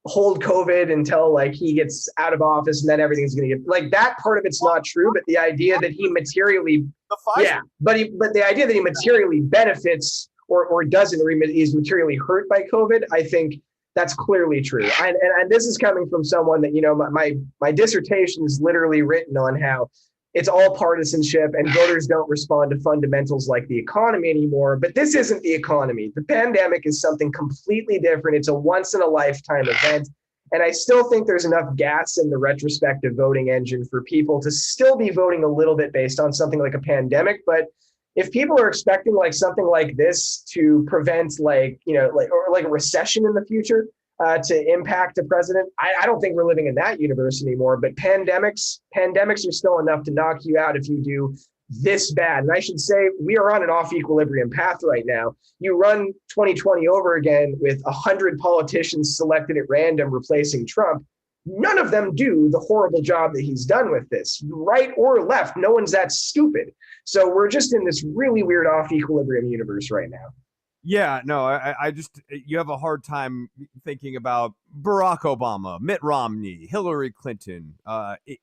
hold COVID until like he gets out of office, and then everything's going to get like that part of it's not true. But the idea that he materially, The Pfizer. yeah, but the idea that he materially benefits or doesn't, or he's materially hurt by COVID, I think that's clearly true. And this is coming from someone that my dissertation is literally written on how it's all partisanship and voters don't respond to fundamentals like the economy anymore. But this isn't the economy. The pandemic is something completely different. It's a once in a lifetime event. And I still think there's enough gas in the retrospective voting engine for people to still be voting a little bit based on something like a pandemic. But if people are expecting like something like this to prevent like a recession in the future, to impact a president, I don't think we're living in that universe anymore. But pandemics are still enough to knock you out if you do this bad. And I should say we are on an off equilibrium path right now. You run 2020 over again with 100 politicians selected at random replacing Trump. None of them do the horrible job that he's done with this, right or left. No one's that stupid. So we're just in this really weird off equilibrium universe right now. Yeah, no, I just, you have a hard time thinking about Barack Obama, Mitt Romney, Hillary Clinton,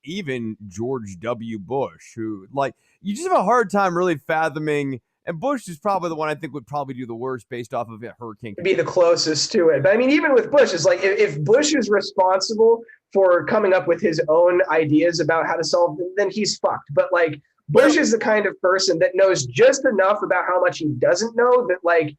even George W. Bush, who, like, you just have a hard time really fathoming. And Bush is probably the one I think would probably do the worst based off of Hurricane Be Katrina. the closest to it. But I mean, even with Bush, it's like if Bush is responsible for coming up with his own ideas about how to solve them, then he's fucked. But like Bush is the kind of person that knows just enough about how much he doesn't know that like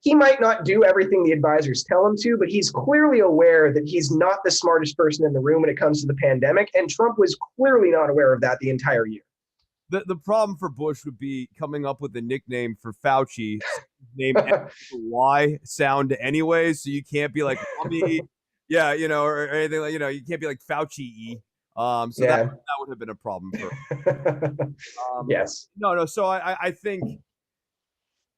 he might not do everything the advisors tell him to, but he's clearly aware that he's not the smartest person in the room when it comes to the pandemic. And Trump was clearly not aware of that the entire year. The problem for Bush would be coming up with a nickname for Fauci. Name Y sound anyway, so you can't be like Mommy, yeah, or anything like you can't be like Fauci. So that Yeah. would have been a problem for. Yes. No. So I think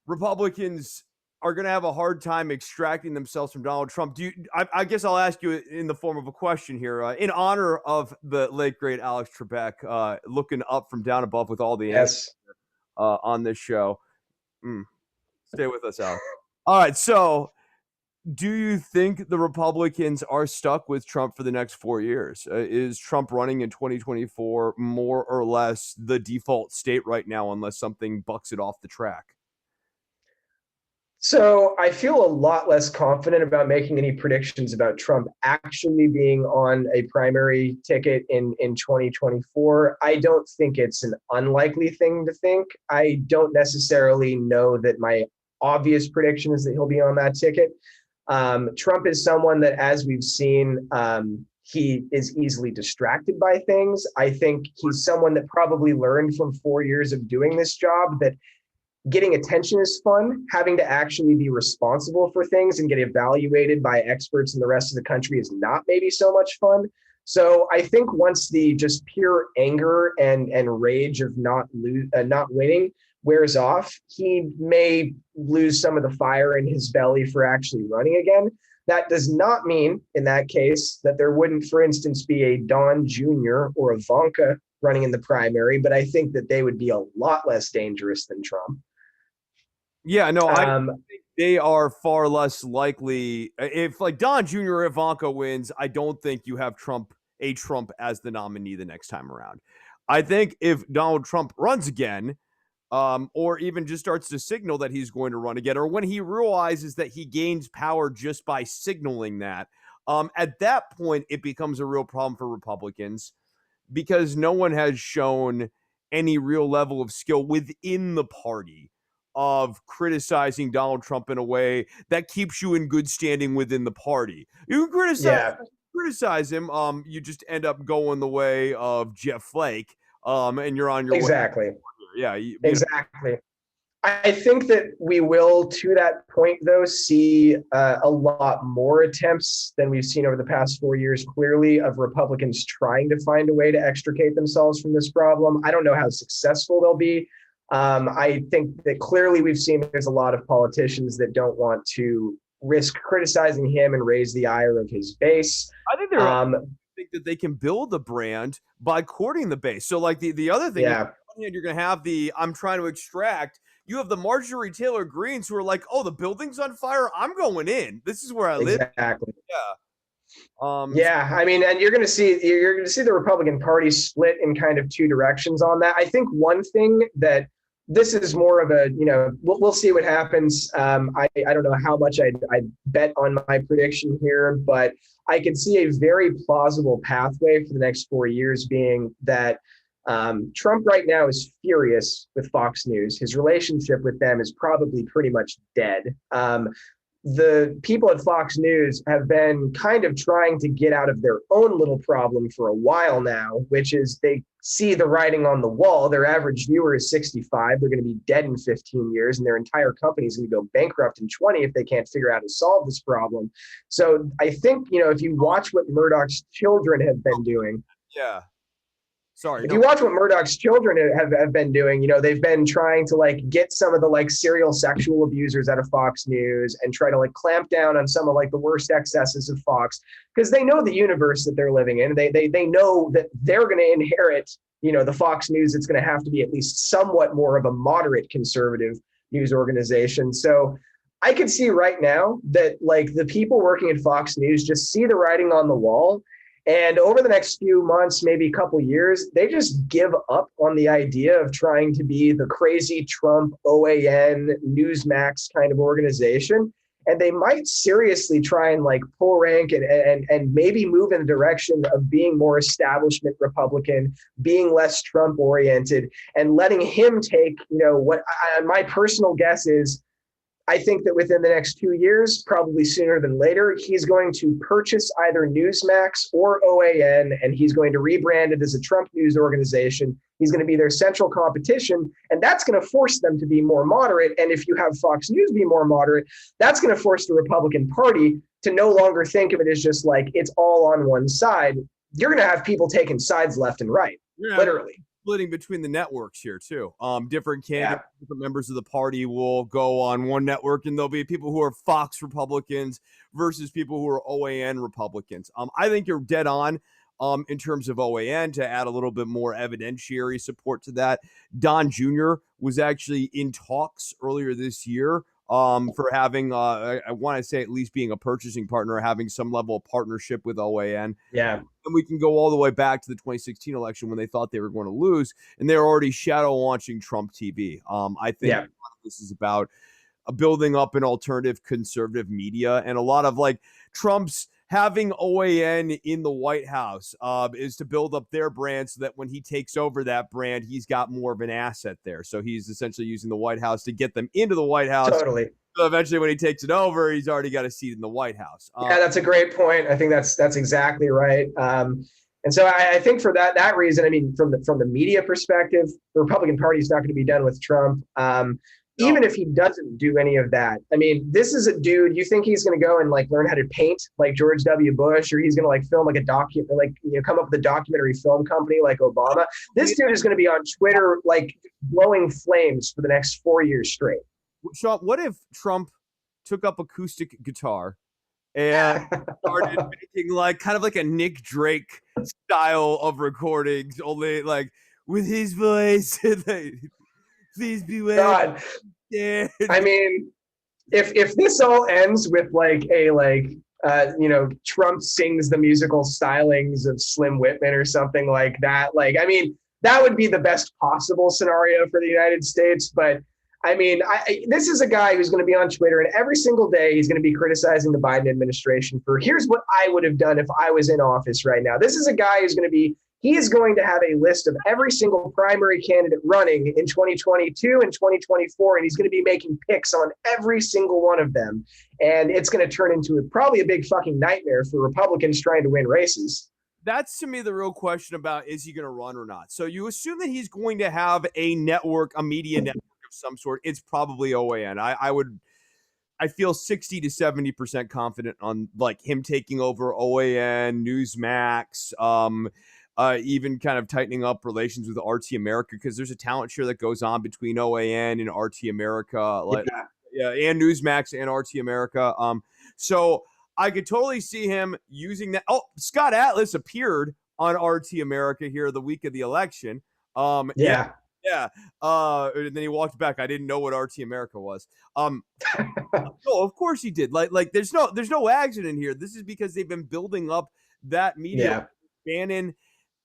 Republicans are going to have a hard time extracting themselves from Donald Trump. I guess I'll ask you in the form of a question here, in honor of the late great Alex Trebek, looking up from down above with all the answers Yes. on this show. Stay with us, Alex. All right, so do you think the Republicans are stuck with Trump for the next 4 years? Is Trump running in 2024 more or less the default state right now, unless something bucks it off the track? So I feel a lot less confident about making any predictions about Trump actually being on a primary ticket in 2024. I don't think it's an unlikely thing to think. I don't necessarily know that my obvious prediction is that he'll be on that ticket. Trump is someone that, as we've seen, he is easily distracted by things. I think he's someone that probably learned from 4 years of doing this job that getting attention is fun. Having to actually be responsible for things and get evaluated by experts in the rest of the country is not maybe so much fun. So I think once the just pure anger and rage of not winning wears off, he may lose some of the fire in his belly for actually running again. That does not mean, in that case, that there wouldn't, for instance, be a Don Jr. or Ivanka running in the primary, but I think that they would be a lot less dangerous than Trump. Yeah, no, I Um, think they are far less likely. If like Don Jr. or Ivanka wins, I don't think you have Trump as the nominee the next time around. I think if Donald Trump runs again, or even just starts to signal that he's going to run again, or when he realizes that he gains power just by signaling that, at that point it becomes a real problem for Republicans because no one has shown any real level of skill within the party of criticizing Donald Trump in a way that keeps you in good standing within the party. You can yeah, criticize him. You just end up going the way of Jeff Flake. And you're on your way. exactly. Yeah, Exactly. I think that we will, to that point, though, see a lot more attempts than we've seen over the past 4 years, clearly, of Republicans trying to find a way to extricate themselves from this problem. I don't know how successful they'll be. I think that clearly we've seen there's a lot of politicians that don't want to risk criticizing him and raise the ire of his base. I think they're Um, think that they can build the brand by courting the base. So like the other thing is, yeah, on one hand, you're going to have the I'm trying to extract. You have the Marjorie Taylor Greens who are like, oh, the building's on fire. I'm going in. This is where I live. exactly. Yeah. So Yeah, I mean, and you're going to see the Republican Party split in kind of two directions on that. I think one thing that this is more of a, we'll see what happens. I don't know how much I'd bet on my prediction here, but I could see a very plausible pathway for the next 4 years being that Trump right now is furious with Fox News. His relationship with them is probably pretty much dead. The people at Fox News have been kind of trying to get out of their own little problem for a while now, which is they see the writing on the wall. Their average viewer is 65. They're going to be dead in 15 years, and their entire company is going to go bankrupt in 20 if they can't figure out how to solve this problem. So I think, if you watch what Murdoch's children have been doing, yeah. Sorry. if No. you watch what Murdoch's children have been doing, they've been trying to get some of the serial sexual abusers out of Fox News and try to clamp down on some of the worst excesses of Fox because they know the universe that they're living in. They know that they're going to inherit, the Fox News. It's going to have to be at least somewhat more of a moderate conservative news organization. So I could see right now that the people working at Fox News just see the writing on the wall. And over the next few months, maybe a couple years, they just give up on the idea of trying to be the crazy Trump, OAN, Newsmax kind of organization. And they might seriously try and pull rank and maybe move in the direction of being more establishment Republican, being less Trump oriented, and letting him take, my personal guess is I think that within the next 2 years, probably sooner than later, he's going to purchase either Newsmax or OAN, and he's going to rebrand it as a Trump news organization. He's going to be their central competition, and that's going to force them to be more moderate. And if you have Fox News be more moderate, that's going to force the Republican Party to no longer think of it as just it's all on one side. You're going to have people taking sides left and right, literally. Splitting between the networks here too. Different Yeah. candidates, different members of the party will go on one network, and there'll be people who are Fox Republicans versus people who are OAN Republicans. I think you're dead on. In terms of OAN, to add a little bit more evidentiary support to that, Don Jr. was actually in talks earlier this year for having, I want to say at least being a purchasing partner, having some level of partnership with OAN. Yeah. And we can go all the way back to the 2016 election when they thought they were going to lose, and they were already shadow launching Trump TV. I think Yeah. this is about building up an alternative conservative media, and a lot of like Trump's having OAN in the White House is to build up their brand so that when he takes over that brand, he's got more of an asset there. So he's essentially using the White House to get them into the White House. Totally. So eventually, when he takes it over, he's already got a seat in the White House. Yeah, that's a great point. I think that's exactly right. And so I think for that reason, I mean, from the media perspective, the Republican Party is not going to be done with Trump. No. Even if he doesn't do any of that, I mean, this is a dude. You think he's going to go and like learn how to paint like George W. Bush, or he's going to like film like a come up with a documentary film company like Obama? This dude is going to be on Twitter like blowing flames for the next 4 years straight. Sean, what if Trump took up acoustic guitar and started making like kind of like a Nick Drake style of recordings, only like with his voice? Please beware. God. I mean, if this all ends with like a Trump sings the musical stylings of Slim Whitman or something like that, like, I mean, that would be the best possible scenario for the United States. But I mean, this is a guy who's going to be on Twitter, and every single day he's going to be criticizing the Biden administration for here's what I would have done if I was in office right now. This is a guy who's going to be he is going to have a list of every single primary candidate running in 2022 and 2024, and he's going to be making picks on every single one of them. And it's going to turn into probably a big fucking nightmare for Republicans trying to win races. That's to me the real question about, is he going to run or not? So you assume that he's going to have a network, a media network of some sort. It's probably OAN. I feel 60 to 70% confident on like him taking over OAN, Newsmax, even kind of tightening up relations with RT America, because there's a talent share that goes on between OAN and RT America, like and Newsmax and RT America. So I could totally see him using that. Oh, Scott Atlas appeared on RT America here the week of the election. Yeah. And then he walked back. I didn't know what RT America was. No, of course he did. Like there's no accident here. This is because they've been building up that media.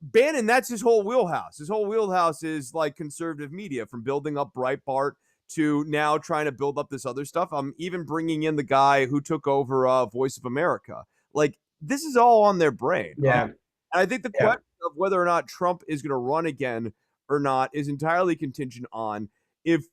Bannon, that's his whole wheelhouse. His whole wheelhouse is like conservative media, from building up Breitbart to now trying to build up this other stuff. I'm even bringing in the guy who took over Voice of America. Like, this is all on their brain. And I think the question of whether or not Trump is going to run again or not is entirely contingent on if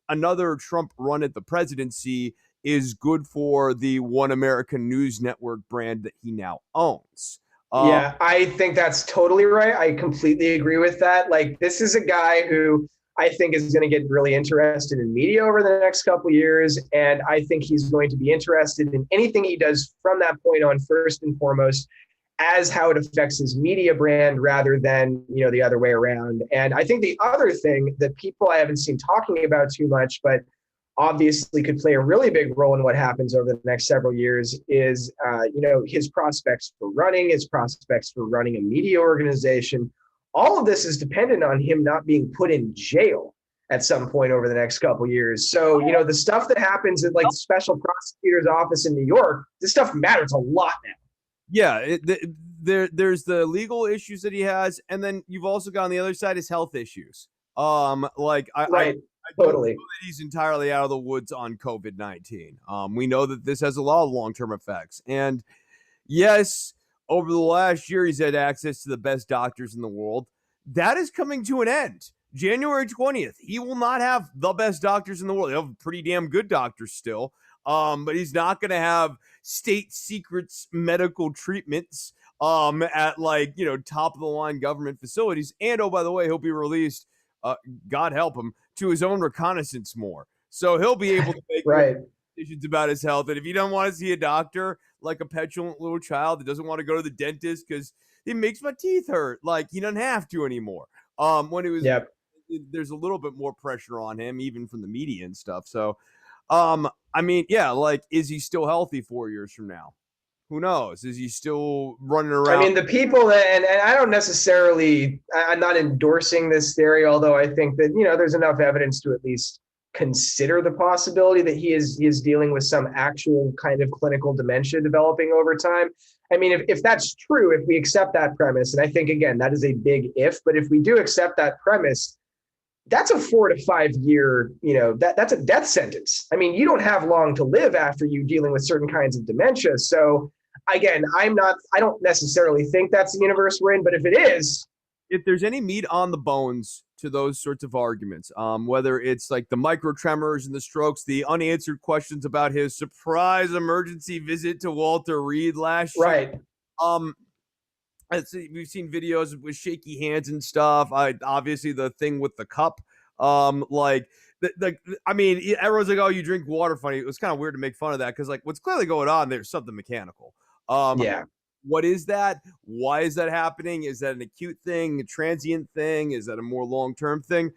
another Trump run at the presidency is good for the One American News Network brand that he now owns. I think that's totally right. I completely agree with that. Like, this is a guy who I think is going to get really interested in media over the next couple of years. And I think he's going to be interested in anything he does from that point on, first and foremost, as how it affects his media brand rather than, the other way around. And I think the other thing that people I haven't seen talking about too much, but obviously could play a really big role in what happens over the next several years is, his prospects for running a media organization. All of this is dependent on him not being put in jail at some point over the next couple of years. So, the stuff that happens at like the special prosecutor's office in New York, this stuff matters a lot now. Yeah, there's the legal issues that he has, and then you've also got on the other side his health issues. I totally. don't know that he's entirely out of the woods on COVID-19. We know that this has a lot of long-term effects. And yes, over the last year, he's had access to the best doctors in the world. That is coming to an end. January 20th, he will not have the best doctors in the world. He'll have pretty damn good doctors still. But he's not going to have state secrets medical treatments at top of the line government facilities. And oh, by the way, he'll be released, God help him, to his own reconnaissance more. So he'll be able to make decisions about his health. And if he doesn't want to see a doctor like a petulant little child that doesn't want to go to the dentist because it makes my teeth hurt, like, he doesn't have to anymore. When he was, there's a little bit more pressure on him, even from the media and stuff. So, is he still healthy 4 years from now? Who knows? Is he still running around? I mean, the people that, and I don't necessarily, I'm not endorsing this theory, although I think that, there's enough evidence to at least consider the possibility that he is dealing with some actual kind of clinical dementia developing over time. I mean, if that's true, if we accept that premise, and I think, again, that is a big if, but if we do accept that premise, that's a 4 to 5 year, that's a death sentence. I mean, you don't have long to live after you dealing with certain kinds of dementia. So again, I don't necessarily think that's the universe we're in, but if it is, if there's any meat on the bones to those sorts of arguments, whether it's like the micro tremors and the strokes, the unanswered questions about his surprise emergency visit to Walter Reed last year, right. um, we've seen videos with shaky hands and stuff. Obviously the thing with the cup, like I mean, everyone's like, "Oh, you drink water funny." It was kind of weird to make fun of that because, like, what's clearly going on there's something mechanical. Um, Yeah. what is that? Why is that happening? Is that an acute thing, a transient thing? Is that a more long term thing?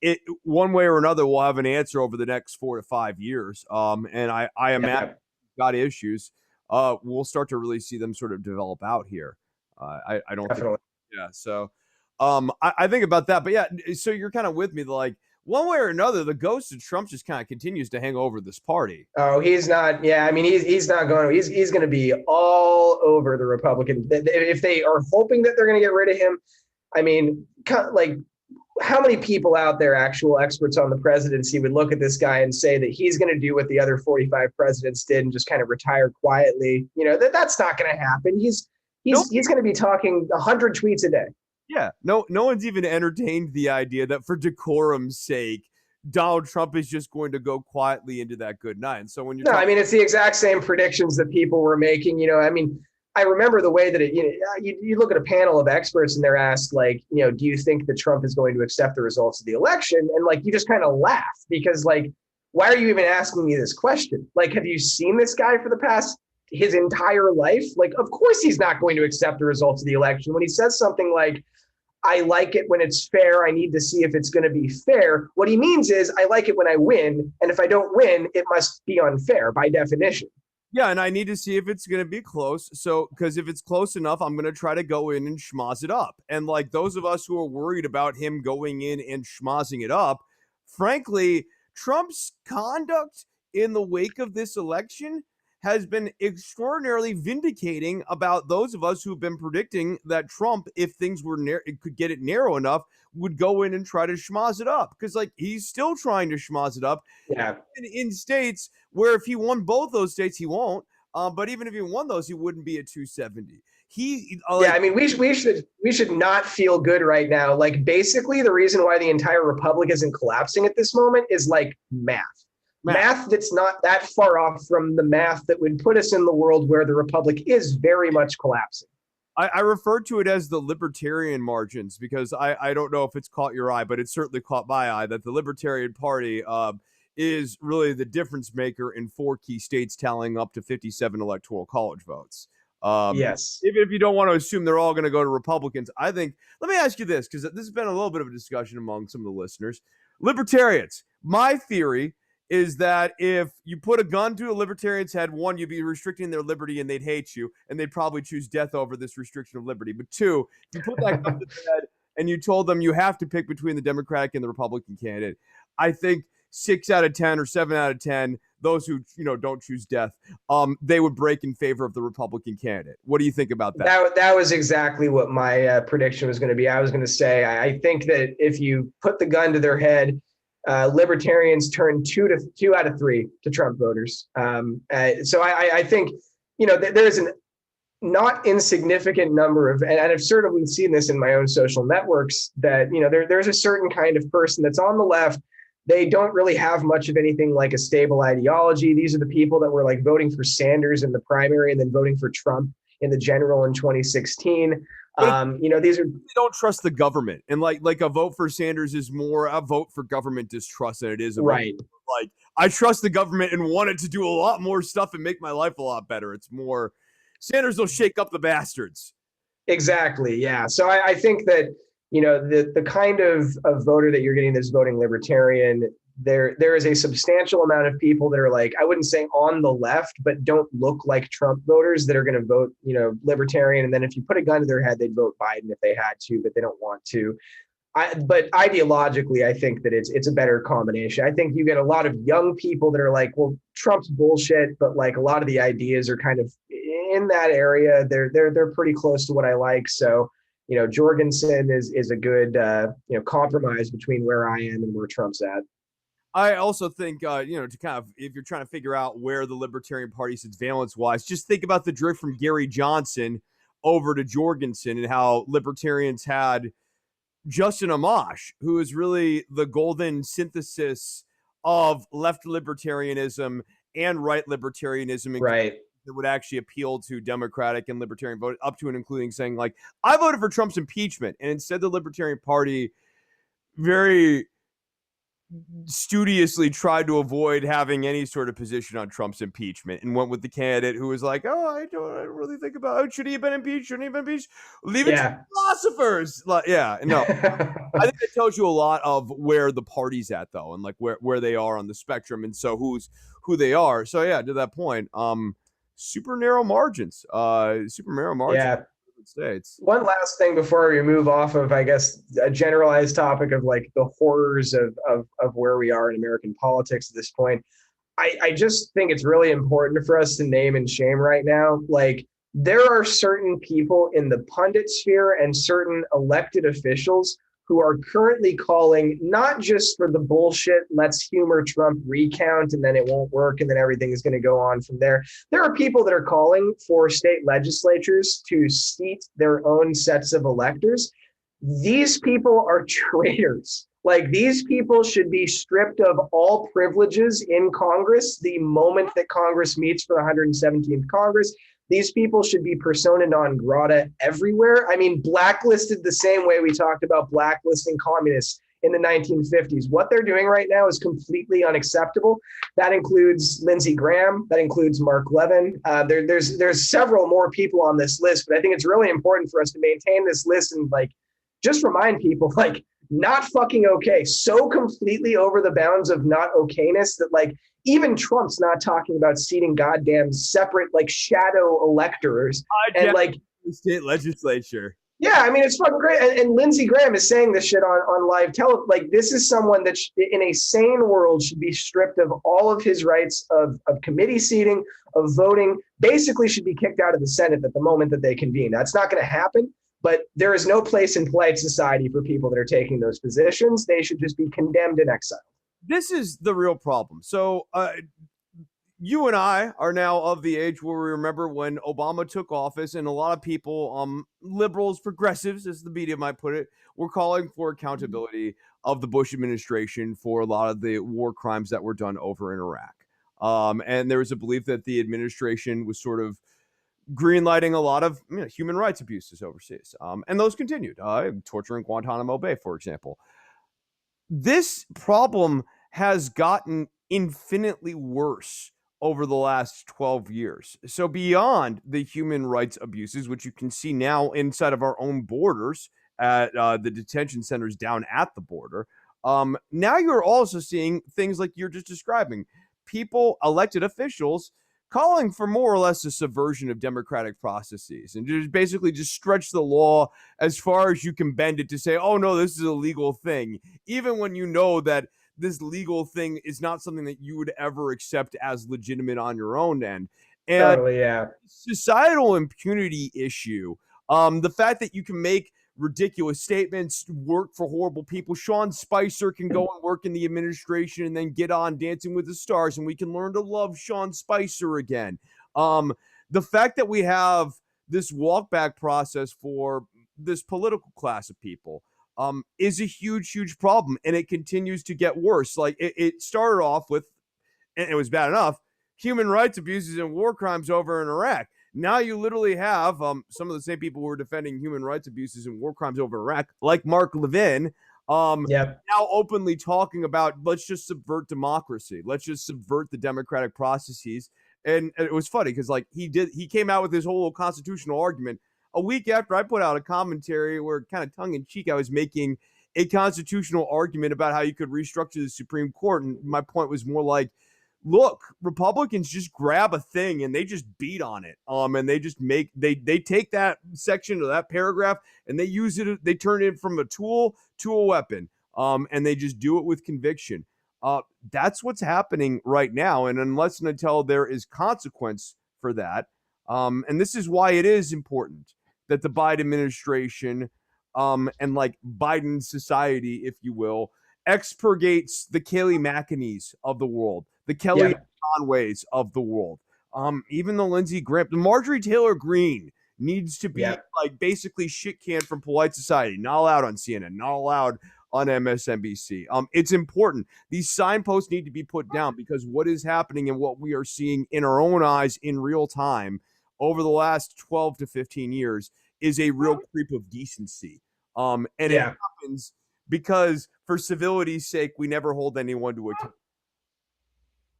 It one way or another, we'll have an answer over the next 4 to 5 years. And I imagine Yeah, got issues. We'll start to really see them sort of develop out here. I don't think, definitely. yeah. So, I think about that, but yeah. So you're kind of with me, like one way or another, the ghost of Trump just kind of continues to hang over this party. Oh, he's not. Yeah, I mean, he's not going. He's going to be all over the Republican. If they are hoping that they're going to get rid of him, I mean, like, how many people out there, actual experts on the presidency, would look at this guy and say that he's going to do what the other 45 presidents did and just kind of retire quietly? That's not going to happen. No, He's going to be talking 100 tweets a day. yeah, no one's even entertained the idea that for decorum's sake, Donald Trump is just going to go quietly into that good night. And so when you're No, I talking, mean, it's the exact same predictions that people were making. I mean, I remember the way that you look at a panel of experts and they're asked, like, do you think that Trump is going to accept the results of the election? And like, you just kind of laugh because, like, why are you even asking me this question? Like, have you seen this guy for the past his entire life? Like, of course he's not going to accept the results of the election. When he says something like, I like it when it's fair, I need to see if it's going to be fair, what he means is, I like it when I win, and if I don't win, it must be unfair by definition. yeah, and I need to see if it's going to be close. So, because if it's close enough, I'm going to try to go in and schmoz it up. And like those of us who are worried about him going in and schmozzing it up, frankly, Trump's conduct in the wake of this election has been extraordinarily vindicating about those of us who've been predicting that Trump, if things were could get it narrow enough, would go in and try to schmoz it up. Because like he's still trying to schmoz it up Yeah. in states where if he won both those states, he won't. But even if he won those, he wouldn't be at 270. He Yeah, like I mean, we should not feel good right now. Like, basically, the reason why the entire republic isn't collapsing at this moment is like math that's not that far off from the math that would put us in the world where the republic is very much collapsing. I refer to it as the libertarian margins because I don't know if it's caught your eye, but it certainly caught my eye that the Libertarian Party is really the difference maker in 4 key states, tallying up to 57 electoral college votes. Yes. Even if you don't want to assume they're all going to go to Republicans, I think, let me ask you this, because this has been a little bit of a discussion among some of the listeners. Libertarians, my theory is that if you put a gun to a libertarian's head, one, you'd be restricting their liberty and they'd hate you, and they'd probably choose death over this restriction of liberty. But two, if you put that gun to their head and you told them you have to pick between the Democratic and the Republican candidate, I think 6 out of 10 or 7 out of 10, those who don't choose death, they would break in favor of the Republican candidate. What do you think about that? That was exactly what my prediction was going to be. I was going to say, I think that if you put the gun to their head, libertarians turn 2 out of 3 to Trump voters. So I think there's an not insignificant number of, and I've certainly seen this in my own social networks, that there's a certain kind of person that's on the left. They don't really have much of anything like a stable ideology. These are the people that were like voting for Sanders in the primary and then voting for Trump in the general in 2016. These are, they don't trust the government, and like a vote for Sanders is more a vote for government distrust than it is a right. vote like I trust the government and want it to do a lot more stuff and make my life a lot better. It's more Sanders will shake up the bastards. Exactly. Yeah. So I think that the kind of voter that you're getting that's voting libertarian, there is a substantial amount of people that are, like, I wouldn't say on the left, but don't look like Trump voters that are going to vote, libertarian. And then if you put a gun to their head, they'd vote Biden if they had to, but they don't want to. But ideologically, I think that it's a better combination. I think you get a lot of young people that are like, well, Trump's bullshit, but like a lot of the ideas are kind of in that area. They're pretty close to what I like. So, Jorgensen is a good compromise between where I am and where Trump's at. I also think, to kind of, if you're trying to figure out where the Libertarian Party sits valence wise, just think about the drift from Gary Johnson over to Jorgensen and how libertarians had Justin Amash, who is really the golden synthesis of left libertarianism and right libertarianism and Right. that would actually appeal to Democratic and Libertarian vote up to and including saying, like, I voted for Trump's impeachment. And instead, the Libertarian Party very studiously tried to avoid having any sort of position on Trump's impeachment and went with the candidate who was like, "Oh, I don't really think about should he have been impeached? Shouldn't he have been impeached? Leave it to Yeah. philosophers." Like, yeah, no, I think that tells you a lot of where the party's at, though, and like where they are on the spectrum, and so who they are. So yeah, to that point, super narrow margins, super narrow margins. Yeah. States. One last thing before we move off of, I guess, a generalized topic of like the horrors of where we are in American politics at this point. I just think it's really important for us to name and shame right now. Like, there are certain people in the pundit sphere and certain elected officials who are currently calling not just for the bullshit, let's humor Trump recount and then it won't work and then everything is going to go on from there. There are people that are calling for state legislatures to seat their own sets of electors. These people are traitors. Like, these people should be stripped of all privileges in Congress the moment that Congress meets for the 117th Congress. These people should be persona non grata everywhere. I mean, blacklisted the same way we talked about blacklisting communists in the 1950s. What they're doing right now is completely unacceptable. That includes Lindsey Graham. That includes Mark Levin. There's several more people on this list, but I think it's really important for us to maintain this list and like just remind people, like, not fucking okay. So completely over the bounds of not okayness that like even Trump's not talking about seating goddamn separate like shadow electors and like the state legislature. Yeah, I mean, it's fucking great. And Lindsey Graham is saying this shit on live tele. Like, this is someone that in a sane world should be stripped of all of his rights of committee seating, of voting, basically should be kicked out of the Senate at the moment that they convene. That's not going to happen. But there is no place in polite society for people that are taking those positions. They should just be condemned and exiled. This is the real problem. So you and I are now of the age where we remember when Obama took office, and a lot of people, liberals, progressives, as the media might put it, were calling for accountability of the Bush administration for a lot of the war crimes that were done over in Iraq. And there was a belief that the administration was sort of greenlighting a lot of human rights abuses overseas. And those continued. Torture in Guantanamo Bay, for example. This problem has gotten infinitely worse over the last 12 years. So beyond the human rights abuses, which you can see now inside of our own borders at the detention centers down at the border, now you're also seeing things like you're just describing. People, elected officials, calling for more or less a subversion of democratic processes and just basically just stretch the law as far as you can bend it to say, oh, no, this is a legal thing, even when you know that this legal thing is not something that you would ever accept as legitimate on your own end. And Totally, yeah. societal impunity issue, the fact that you can make ridiculous statements, work for horrible people. Sean Spicer can go and work in the administration and then get on Dancing with the Stars, and we can learn to love Sean Spicer again. The fact that we have this walk back process for this political class of people is a huge, huge problem, and it continues to get worse. Like it started off with, and it was bad enough, human rights abuses and war crimes over in Iraq. Now you literally have some of the same people who are defending human rights abuses and war crimes over Iraq, like Mark Levin, Yep. now openly talking about let's just subvert democracy, let's just subvert the democratic processes. And it was funny because like he came out with this whole constitutional argument a week after I put out a commentary where kind of tongue in cheek I was making a constitutional argument about how you could restructure the Supreme Court, and my point was more like, look, Republicans just grab a thing and they just beat on it. And they just they take that section or that paragraph and they use it, they turn it from a tool to a weapon. And they just do it with conviction. That's what's happening right now. And unless and until there is consequence for that, and this is why it is important that the Biden administration and like Biden society, if you will, expurgates the Kayleigh McEnees of the world, the Kelly Yep. Conways of the world, even the Lindsey Graham, the Marjorie Taylor Greene needs to be Yep. like basically shit canned from polite society, not allowed on CNN, not allowed on MSNBC. It's important. These signposts need to be put down because what is happening and what we are seeing in our own eyes in real time over the last 12 to 15 years is a real creep of decency. And it Yeah. happens because for civility's sake, we never hold anyone to account.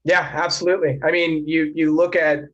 Yeah, absolutely. I mean, you look at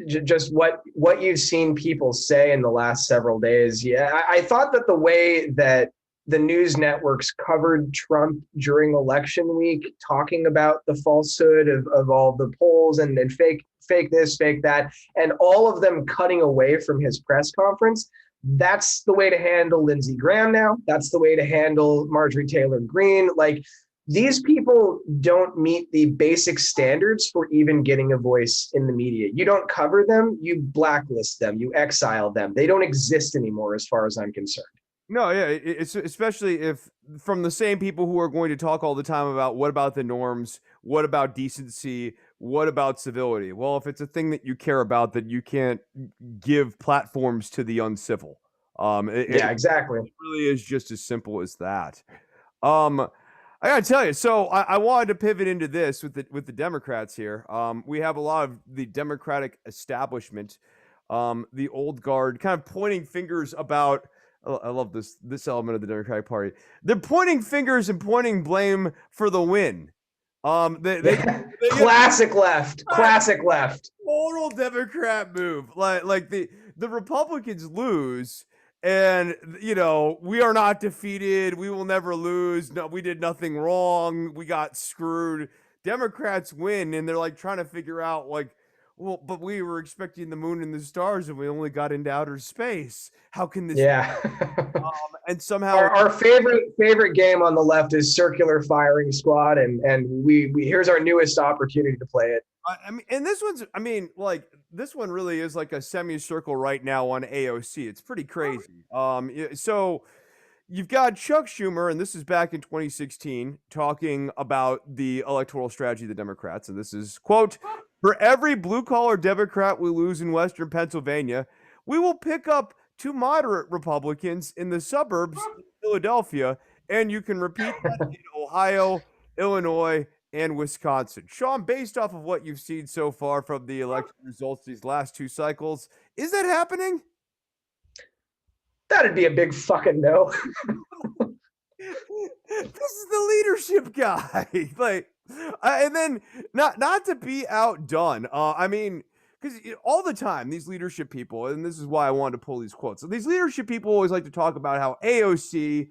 just what you've seen people say in the last several days. Yeah, I thought that the way that the news networks covered Trump during election week, talking about the falsehood of all the polls and fake this, fake that, and all of them cutting away from his press conference. That's the way to handle Lindsey Graham now. That's the way to handle Marjorie Taylor Greene. Like, these people don't meet the basic standards for even getting a voice in the media. You don't cover them, you blacklist them, you exile them. They don't exist anymore as far as I'm concerned. No, yeah, it's especially if from the same people who are going to talk all the time about what about the norms, what about decency, what about civility. Well, if it's a thing that you care about, then you can't give platforms to the uncivil. It Yeah, exactly. really is just as simple as that. Um, I gotta tell you, so I wanted to pivot into this with the Democrats here. We have a lot of the Democratic establishment, the old guard, kind of pointing fingers about. I love this element of the Democratic Party. They're pointing fingers and pointing blame for the win. They get Classic left. Classic left. total Democrat move. Like the Republicans lose, and we are not defeated. We will never lose. No, we did nothing wrong. We got screwed. Democrats win, and they're like trying to figure out like, well, but we were expecting the moon and the stars, and we only got into outer space. How can this? Yeah. And somehow our favorite game on the left is circular firing squad, and we here's our newest opportunity to play it. I mean, and this one's, I mean, like this one really is like a semicircle right now on AOC. It's pretty crazy. So you've got Chuck Schumer, and this is back in 2016, talking about the electoral strategy of the Democrats, and this is quote: "For every blue collar Democrat we lose in Western Pennsylvania, we will pick up two moderate Republicans in the suburbs of Philadelphia, and you can repeat that in Ohio, Illinois, and Wisconsin." Sean, based off of what you've seen so far from the election results these last two cycles, is that happening? That'd be a big fucking no. This is the leadership guy. Like, and then not to be outdone. I mean, because all the time these leadership people, and this is why I wanted to pull these quotes. So these leadership people always like to talk about how AOC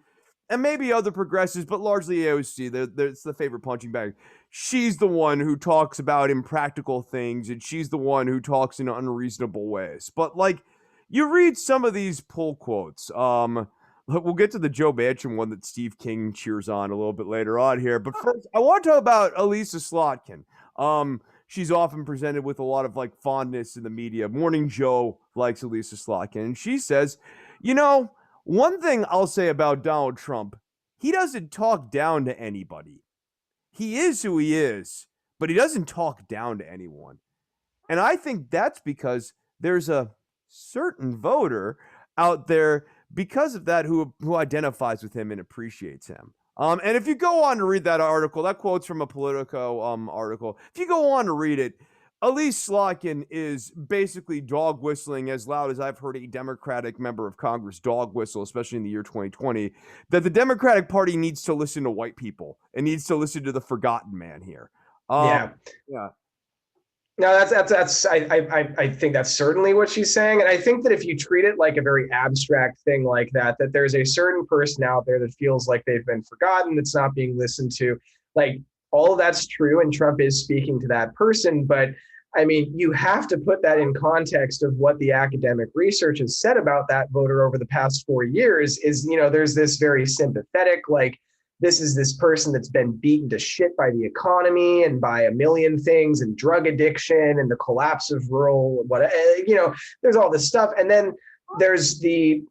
and maybe other progressives, but largely AOC, it's the favorite punching bag. She's the one who talks about impractical things, and she's the one who talks in unreasonable ways. But like, you read some of these pull quotes. We'll get to the Joe Manchin one that Steve King cheers on a little bit later on here. But first, I want to talk about Elisa Slotkin. She's often presented with a lot of like fondness in the media. Morning Joe likes Elisa Slotkin, and she says, one thing I'll say about Donald Trump, he doesn't talk down to anybody. He is who he is, but he doesn't talk down to anyone. And I think that's because there's a certain voter out there because of that who identifies with him and appreciates him. And if you go on to read that article, that quote's from a Politico article. If you go on to read it, Elise Slotkin is basically dog whistling as loud as I've heard a Democratic member of Congress dog whistle, especially in the year 2020, that the Democratic Party needs to listen to white people and needs to listen to the forgotten man here. Yeah. Yeah. No, that's I think that's certainly what she's saying. And I think that if you treat it like a very abstract thing like that there's a certain person out there that feels like they've been forgotten, that's not being listened to. Like, all of that's true, and Trump is speaking to that person. But I mean, you have to put that in context of what the academic research has said about that voter over the past 4 years is, there's this very sympathetic, like, this is this person that's been beaten to shit by the economy and by a million things and drug addiction and the collapse of rural, there's all this stuff. And then there's the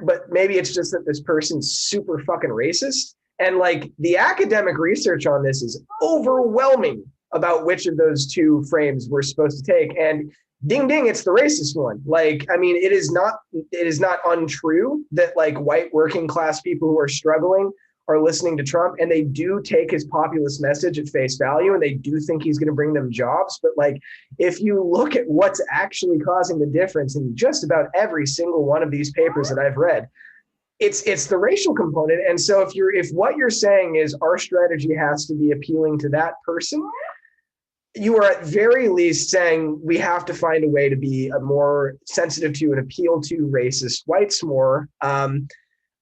but maybe it's just that this person's super fucking racist. And like the academic research on this is overwhelming about which of those two frames we're supposed to take. And ding ding, it's the racist one. Like, I mean, it is not untrue that like white working class people who are struggling are listening to Trump, and they do take his populist message at face value, and they do think he's going to bring them jobs. But like, if you look at what's actually causing the difference in just about every single one of these papers that I've read, it's the racial component. And so if what you're saying is our strategy has to be appealing to that person, you are at very least saying we have to find a way to be a more sensitive to and appeal to racist whites more.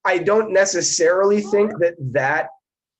I don't necessarily think that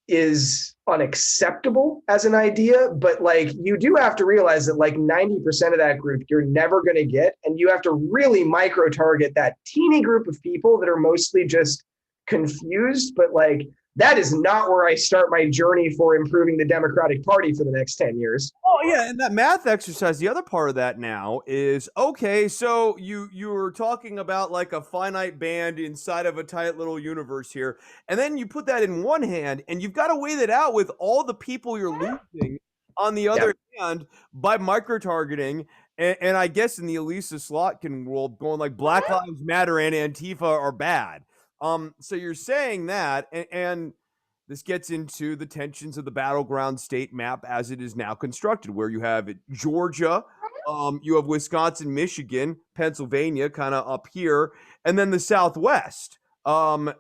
is unacceptable as an idea, but like you do have to realize that like 90% of that group you're never going to get, and you have to really micro target that teeny group of people that are mostly just confused. But like that is not where I start my journey for improving the Democratic Party for the next 10 years. Oh yeah, and that math exercise, the other part of that now is okay, so you were talking about like a finite band inside of a tight little universe here, and then you put that in one hand and you've got to weigh that out with all the people you're losing on the Yeah. other hand by micro-targeting. And I guess in the Elisa Slotkin world, going like Black Lives Matter and Antifa are bad. So you're saying that, and this gets into the tensions of the battleground state map as it is now constructed, where you have Georgia, you have Wisconsin, Michigan, Pennsylvania, kind of up here, and then the Southwest,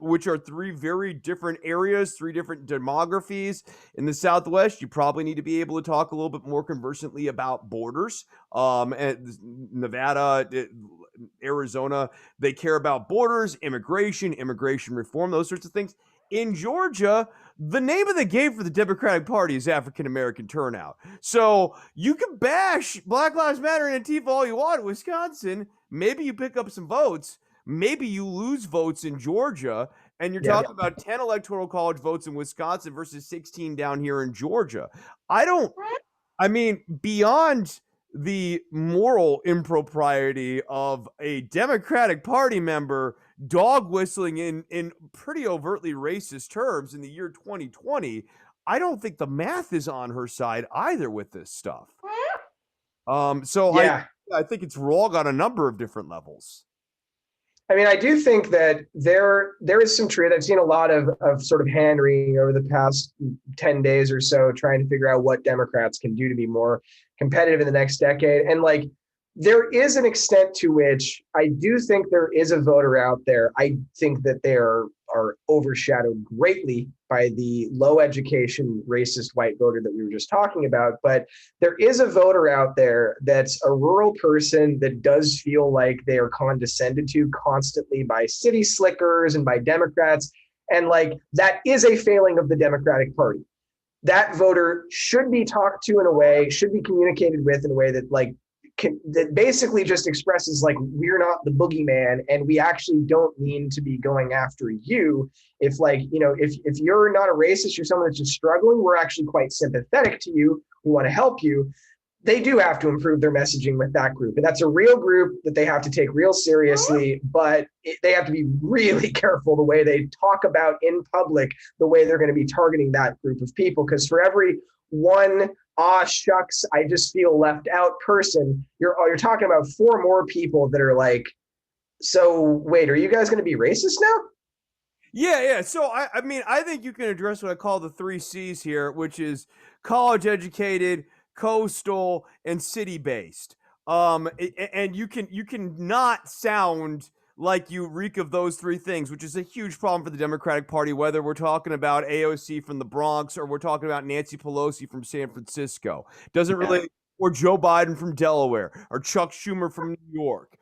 which are three very different areas, three different demographies. In the Southwest, you probably need to be able to talk a little bit more conversantly about borders. And Nevada, Arizona, they care about borders, immigration reform, those sorts of things. In Georgia, the name of the game for the Democratic Party is African American turnout. So you can bash Black Lives Matter and Antifa all you want in Wisconsin. Maybe you pick up some votes. Maybe you lose votes in Georgia, and you're Yeah. talking about 10 electoral college votes in Wisconsin versus 16 down here in Georgia. I don't, I mean, beyond the moral impropriety of a Democratic Party member dog whistling in pretty overtly racist terms in the year 2020, I don't think the math is on her side either with this stuff. So Yeah. I think it's wrong on a number of different levels. I mean, I do think that there is some truth. I've seen a lot of sort of hand wringing over the past 10 days or so, trying to figure out what Democrats can do to be more competitive in the next decade. And like, there is an extent to which I do think there is a voter out there. I think that they are overshadowed greatly by the low education racist white voter that we were just talking about. But there is a voter out there that's a rural person that does feel like they are condescended to constantly by city slickers and by Democrats. And like that is a failing of the Democratic Party. That voter should be talked to in a way, should be communicated with in a way that like that basically just expresses like we're not the boogeyman, and we actually don't mean to be going after you. If like, you know, if you're not a racist, you're someone that's just struggling, we're actually quite sympathetic to you, we want to help you. They do have to improve their messaging with that group, and that's a real group that they have to take real seriously. But they have to be really careful the way they talk about in public, the way they're going to be targeting that group of people, because for every one shucks, I just feel left out person, you're talking about four more people that are like, so wait, are you guys going to be racist now? Yeah. So I mean, I think you can address what I call the three C's here, which is college educated, coastal, and city based. And you can not sound like you reek of those three things, which is a huge problem for the Democratic Party, whether we're talking about AOC from the Bronx or we're talking about Nancy Pelosi from San Francisco. Doesn't really, or Joe Biden from Delaware, or Chuck Schumer from New York,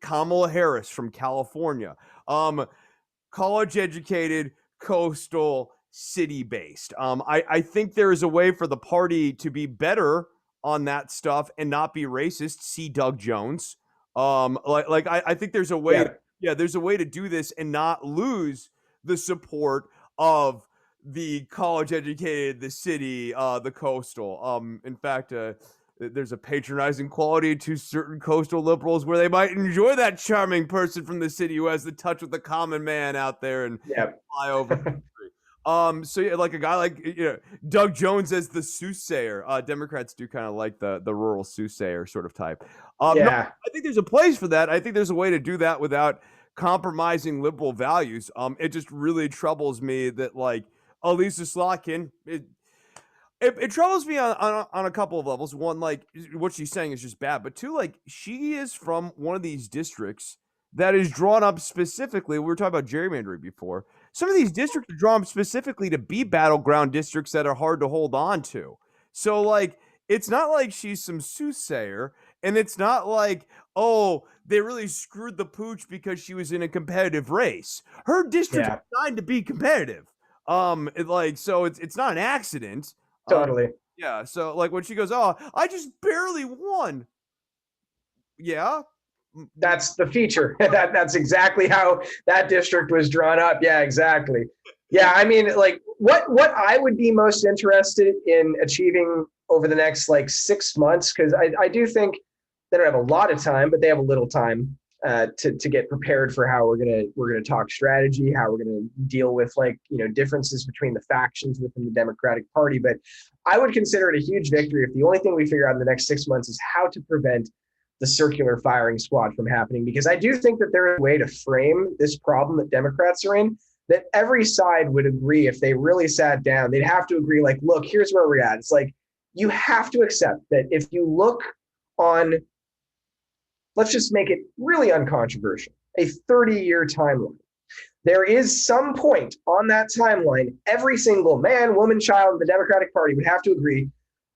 Kamala Harris from California. College educated, coastal, city based. I think there is a way for the party to be better on that stuff and not be racist. See Doug Jones. I think there's a way. Yeah. Yeah, there's a way to do this and not lose the support of the college educated, the city, the coastal. In fact, there's a patronizing quality to certain coastal liberals where they might enjoy that charming person from the city who has the touch with the common man out there and Yeah. fly over. So yeah, like a guy like Doug Jones as the soothsayer. Democrats do kind of like the rural soothsayer sort of type. No, Yeah. I think there's a place for that. I think there's a way to do that without compromising liberal values. It just really troubles me that like Elisa Slotkin, it troubles me on a couple of levels. One, like what she's saying is just bad, but two, like she is from one of these districts that is drawn up specifically. We were talking about gerrymandering before. Some of these districts are drawn up specifically to be battleground districts that are hard to hold on to. So, like, it's not like she's some soothsayer, and it's not like, oh, they really screwed the pooch because she was in a competitive race. Her district Yeah. is designed to be competitive. So it's not an accident. Um, Totally. yeah. So, like, when she goes, oh, I just barely won. Yeah. That's the feature. That's exactly how that district was drawn up. Yeah, exactly. Yeah, I mean, like what I would be most interested in achieving over the next like 6 months, because I do think they don't have a lot of time, but they have a little time to get prepared for how we're gonna talk strategy, how we're gonna deal with like differences between the factions within the Democratic Party. But I would consider it a huge victory if the only thing we figure out in the next 6 months is how to prevent the circular firing squad from happening, because I do think that there is a way to frame this problem that Democrats are in that every side would agree. If they really sat down, they'd have to agree, like, look, here's where we're at. It's like, you have to accept that if you look on, let's just make it really uncontroversial, a 30-year timeline, there is some point on that timeline, every single man, woman, child in the Democratic Party would have to agree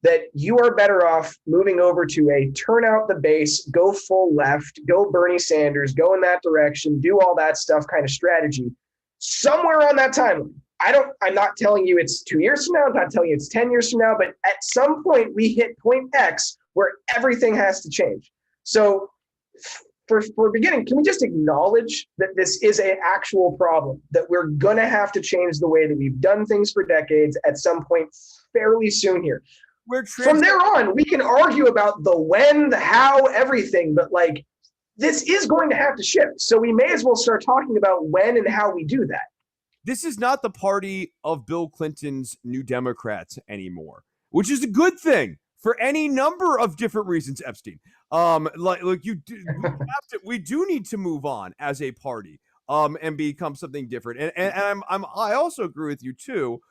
that you are better off moving over to a turn out the base, go full left, go Bernie Sanders, go in that direction, do all that stuff kind of strategy somewhere on that timeline. I'm not telling you it's 2 years from now. I'm not telling you it's 10 years from now, but at some point we hit point X where everything has to change. So for beginning, can we just acknowledge that this is an actual problem, that we're going to have to change the way that we've done things for decades at some point fairly soon here. From there on, we can argue about the when, the how, everything, but like this is going to have to shift. So we may as well start talking about when and how we do that. This is not the party of Bill Clinton's New Democrats anymore, which is a good thing for any number of different reasons, Epstein. We do need to move on as a party, and become something different. And I also agree with you too.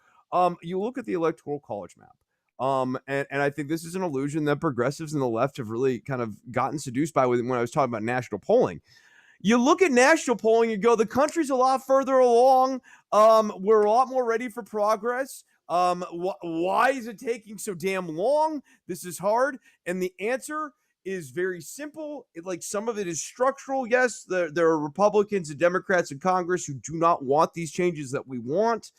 You look at the Electoral College map. And I think this is an illusion that progressives and the left have really kind of gotten seduced by when I was talking about national polling. You look at national polling and go, the country's a lot further along. We're a lot more ready for progress. Why is it taking so damn long? This is hard. And the answer is very simple. Like some of it is structural. Yes, there are Republicans and Democrats in Congress who do not want these changes that we want.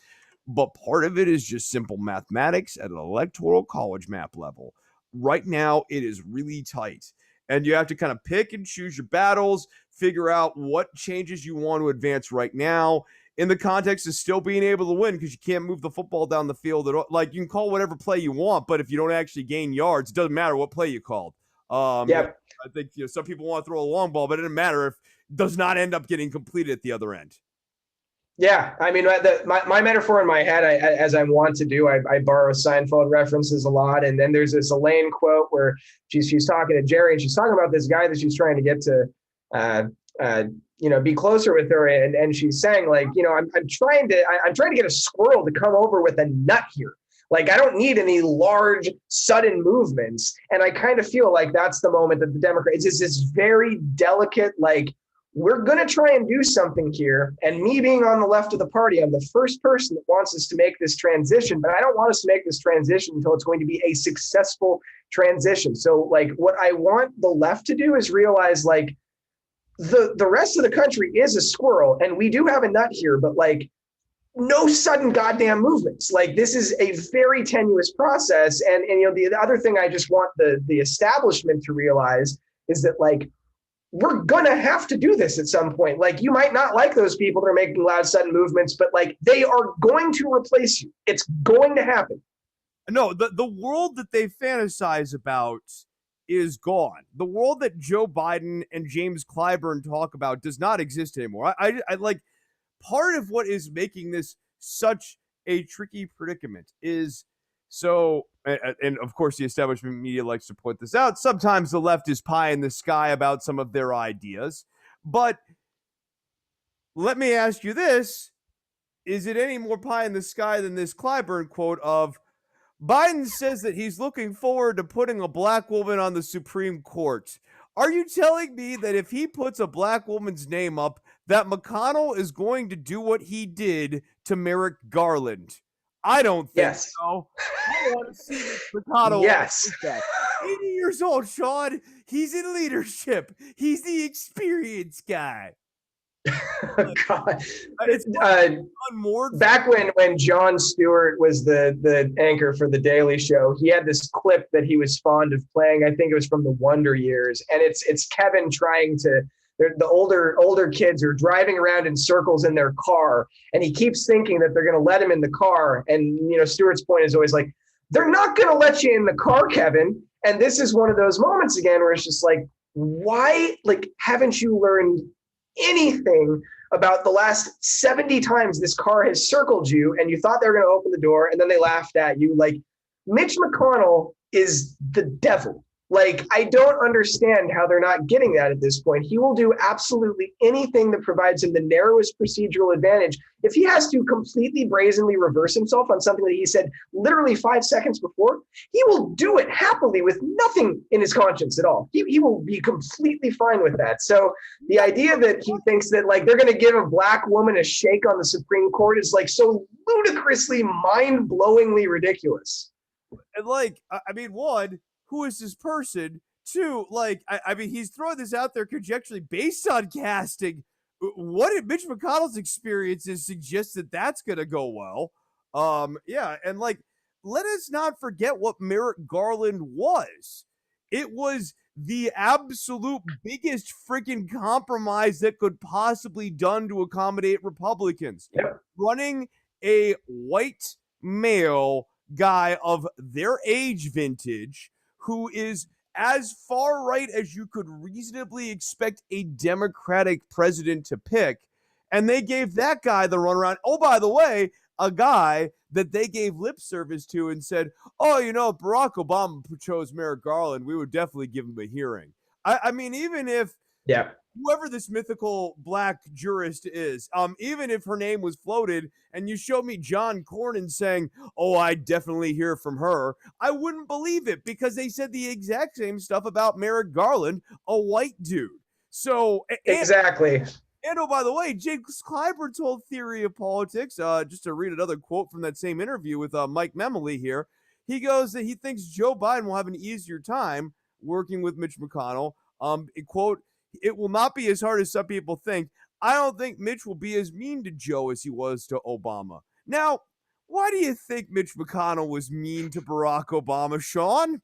But part of it is just simple mathematics at an electoral college map level. Right now, it is really tight. And you have to kind of pick and choose your battles, figure out what changes you want to advance right now in the context of still being able to win, because you can't move the football down the field at all. Like, you can call whatever play you want, but if you don't actually gain yards, it doesn't matter what play you called. Yep. I think some people want to throw a long ball, but it doesn't matter if it does not end up getting completed at the other end. Yeah, I mean, my metaphor in my head, as I want to do, I borrow Seinfeld references a lot. And then there's this Elaine quote where she's talking to Jerry, and she's talking about this guy that she's trying to get to, be closer with her. And she's saying, like, I'm trying to get a squirrel to come over with a nut here. Like, I don't need any large, sudden movements. And I kind of feel like that's the moment that the Democrats, it's this very delicate, like, we're going to try and do something here. And me being on the left of the party, I'm the first person that wants us to make this transition, but I don't want us to make this transition until it's going to be a successful transition. So like what I want the left to do is realize like the rest of the country is a squirrel and we do have a nut here, but like no sudden goddamn movements. Like this is a very tenuous process. And the other thing I just want the establishment to realize is that like, we're going to have to do this at some point. Like you might not like those people that are making loud, sudden movements, but like they are going to replace you. It's going to happen. No, the world that they fantasize about is gone. The world that Joe Biden and James Clyburn talk about does not exist anymore. I like part of what is making this such a tricky predicament is so, and of course, the establishment media likes to point this out. Sometimes the left is pie in the sky about some of their ideas. But let me ask you this: is it any more pie in the sky than this Clyburn quote of Biden says that he's looking forward to putting a black woman on the Supreme Court? Are you telling me that if he puts a black woman's name up, that McConnell is going to do what he did to Merrick Garland? I don't think Yes. so. I want to see Mitch McConnell Yes. like that. 80 years old, Sean. He's in leadership. He's the experienced guy. God. It's uh, Back when Jon Stewart was the anchor for the Daily Show, he had this clip that he was fond of playing. I think it was from the Wonder Years, and it's Kevin trying to. The older kids are driving around in circles in their car, and he keeps thinking that they're going to let him in the car. And Stewart's point is always like, they're not going to let you in the car, Kevin. And this is one of those moments again where it's just like, why? Like, haven't you learned anything about the last 70 times this car has circled you and you thought they were going to open the door and then they laughed at you? Like, Mitch McConnell is the devil. Like, I don't understand how they're not getting that at this point. He will do absolutely anything that provides him the narrowest procedural advantage. If he has to completely brazenly reverse himself on something that he said literally 5 seconds before, he will do it happily with nothing in his conscience at all. He will be completely fine with that. So the idea that he thinks that like they're going to give a black woman a shake on the Supreme Court is like so ludicrously, mind-blowingly ridiculous. And like, I mean, one, who is this person? Two, like, I mean, he's throwing this out there conjecturally based on casting. What did Mitch McConnell's experiences suggest that that's going to go well? Yeah, and like, let us not forget what Merrick Garland was. It was the absolute biggest freaking compromise that could possibly done to accommodate Republicans. Yeah. Running a white male guy of their age vintage who is as far right as you could reasonably expect a Democratic president to pick. And they gave that guy the runaround. Oh, by the way, a guy that they gave lip service to and said, oh, if Barack Obama chose Merrick Garland, we would definitely give him a hearing. I mean, even if whoever this mythical black jurist is, even if her name was floated and you showed me John Cornyn saying, oh, I definitely hear from her, I wouldn't believe it because they said the exact same stuff about Merrick Garland, a white dude. So exactly. And oh, by the way, James Clyburn told Theory of Politics, just to read another quote from that same interview with Mike Memoli here, he goes that he thinks Joe Biden will have an easier time working with Mitch McConnell. Quote, it will not be as hard as some people think. I don't think Mitch will be as mean to Joe as he was to Obama. Now, why do you think Mitch McConnell was mean to Barack Obama, Sean?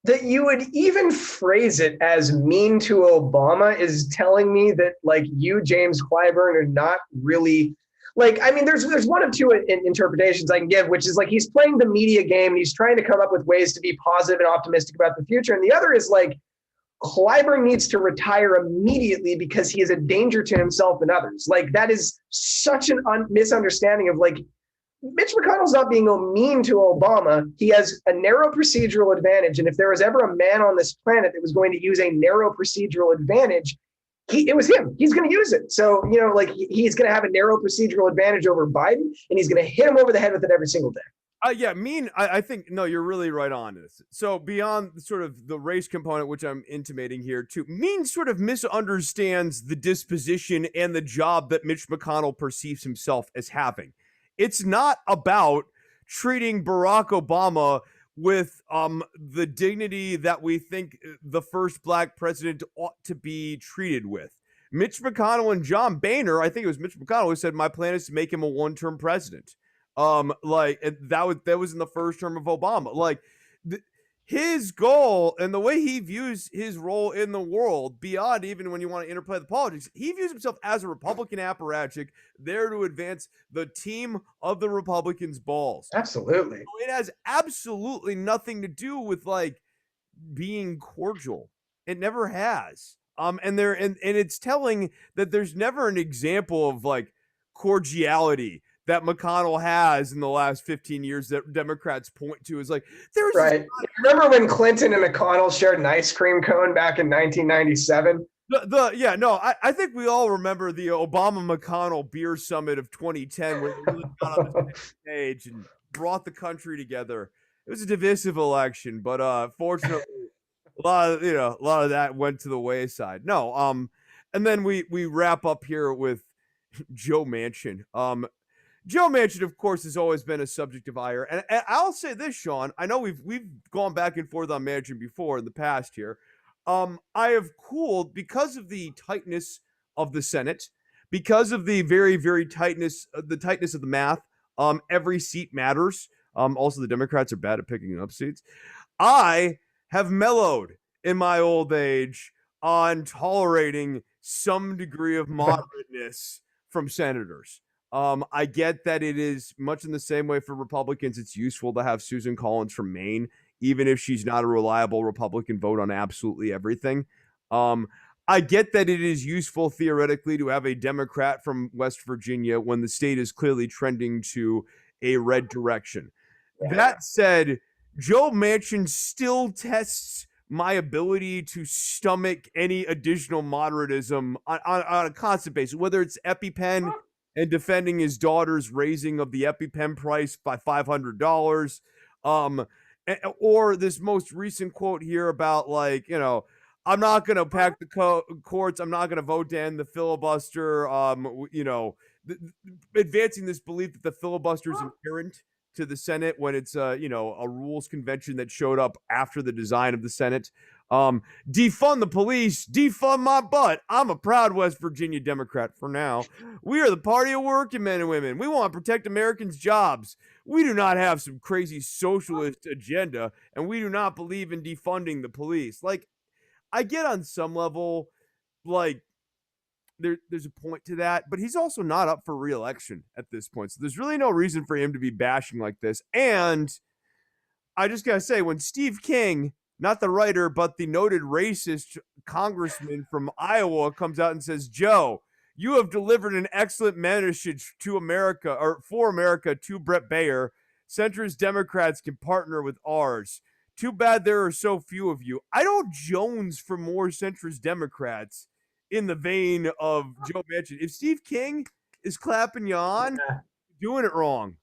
That you would even phrase it as mean to Obama is telling me that like you, James Clyburn, are not really like, I mean, there's one of two interpretations I can give, which is like he's playing the media game and he's trying to come up with ways to be positive and optimistic about the future. And the other is like, Clyburn needs to retire immediately because he is a danger to himself and others. Like that is such an misunderstanding of like, Mitch McConnell's not being mean to Obama. He has a narrow procedural advantage. And if there was ever a man on this planet that was going to use a narrow procedural advantage, it was him. He's going to use it. So, like he's going to have a narrow procedural advantage over Biden, and he's going to hit him over the head with it every single day. I think, no, you're really right on this. So beyond sort of the race component, which I'm intimating here too, Mean sort of misunderstands the disposition and the job that Mitch McConnell perceives himself as having. It's not about treating Barack Obama with the dignity that we think the first black president ought to be treated with. Mitch McConnell and John Boehner, I think it was Mitch McConnell who said, my plan is to make him a one-term president. That was in the first term of Obama. Like his goal and the way he views his role in the world, beyond even when you want to interplay the politics, he views himself as a Republican apparatchik there to advance the team of the Republicans' balls. Absolutely. So it has absolutely nothing to do with like being cordial. It never has. And it's telling that there's never an example of like cordiality that McConnell has in the last 15 years that Democrats point to is like there's Right. Remember when Clinton and McConnell shared an ice cream cone back in 1997? I think we all remember the Obama McConnell beer summit of 2010 where they really got on the same page and brought the country together. It was a divisive election, but fortunately a lot of that went to the wayside. No, and then we wrap up here with Joe Manchin. Joe Manchin, of course, has always been a subject of ire, and I'll say this, Sean. I know we've gone back and forth on Manchin before in the past here. I have cooled because of the tightness of the Senate, because of the very tightness, the tightness of the math. Every seat matters. Also, the Democrats are bad at picking up seats. I have mellowed in my old age on tolerating some degree of moderateness from senators. I get that it is much in the same way for Republicans. It's useful to have Susan Collins from Maine, even if she's not a reliable Republican vote on absolutely everything. I get that it is useful theoretically to have a Democrat from West Virginia when the state is clearly trending to a red direction. Yeah. That said, Joe Manchin still tests my ability to stomach any additional moderatism on a constant basis, whether it's EpiPen and defending his daughter's raising of the EpiPen price by $500, or this most recent quote here about like, I'm not going to pack the courts. I'm not going to vote to end the filibuster. Advancing this belief that the filibuster is inherent to the Senate when it's a rules convention that showed up after the design of the Senate. Defund the police, defund my butt. I'm a proud West Virginia Democrat for now. We are the party of working men and women. We want to protect Americans' jobs. We do not have some crazy socialist agenda, and we do not believe in defunding the police. Like, I get on some level, like, there's a point to that, but he's also not up for re-election at this point. So there's really no reason for him to be bashing like this. And I just got to say, when Steve King, not the writer, but the noted racist congressman from Iowa comes out and says, Joe, you have delivered an excellent message to America or for America to Brett Baer. Centrist Democrats can partner with ours. Too bad there are so few of you. I don't Jones for more centrist Democrats in the vein of Joe Manchin. If Steve King is clapping you on, doing it wrong.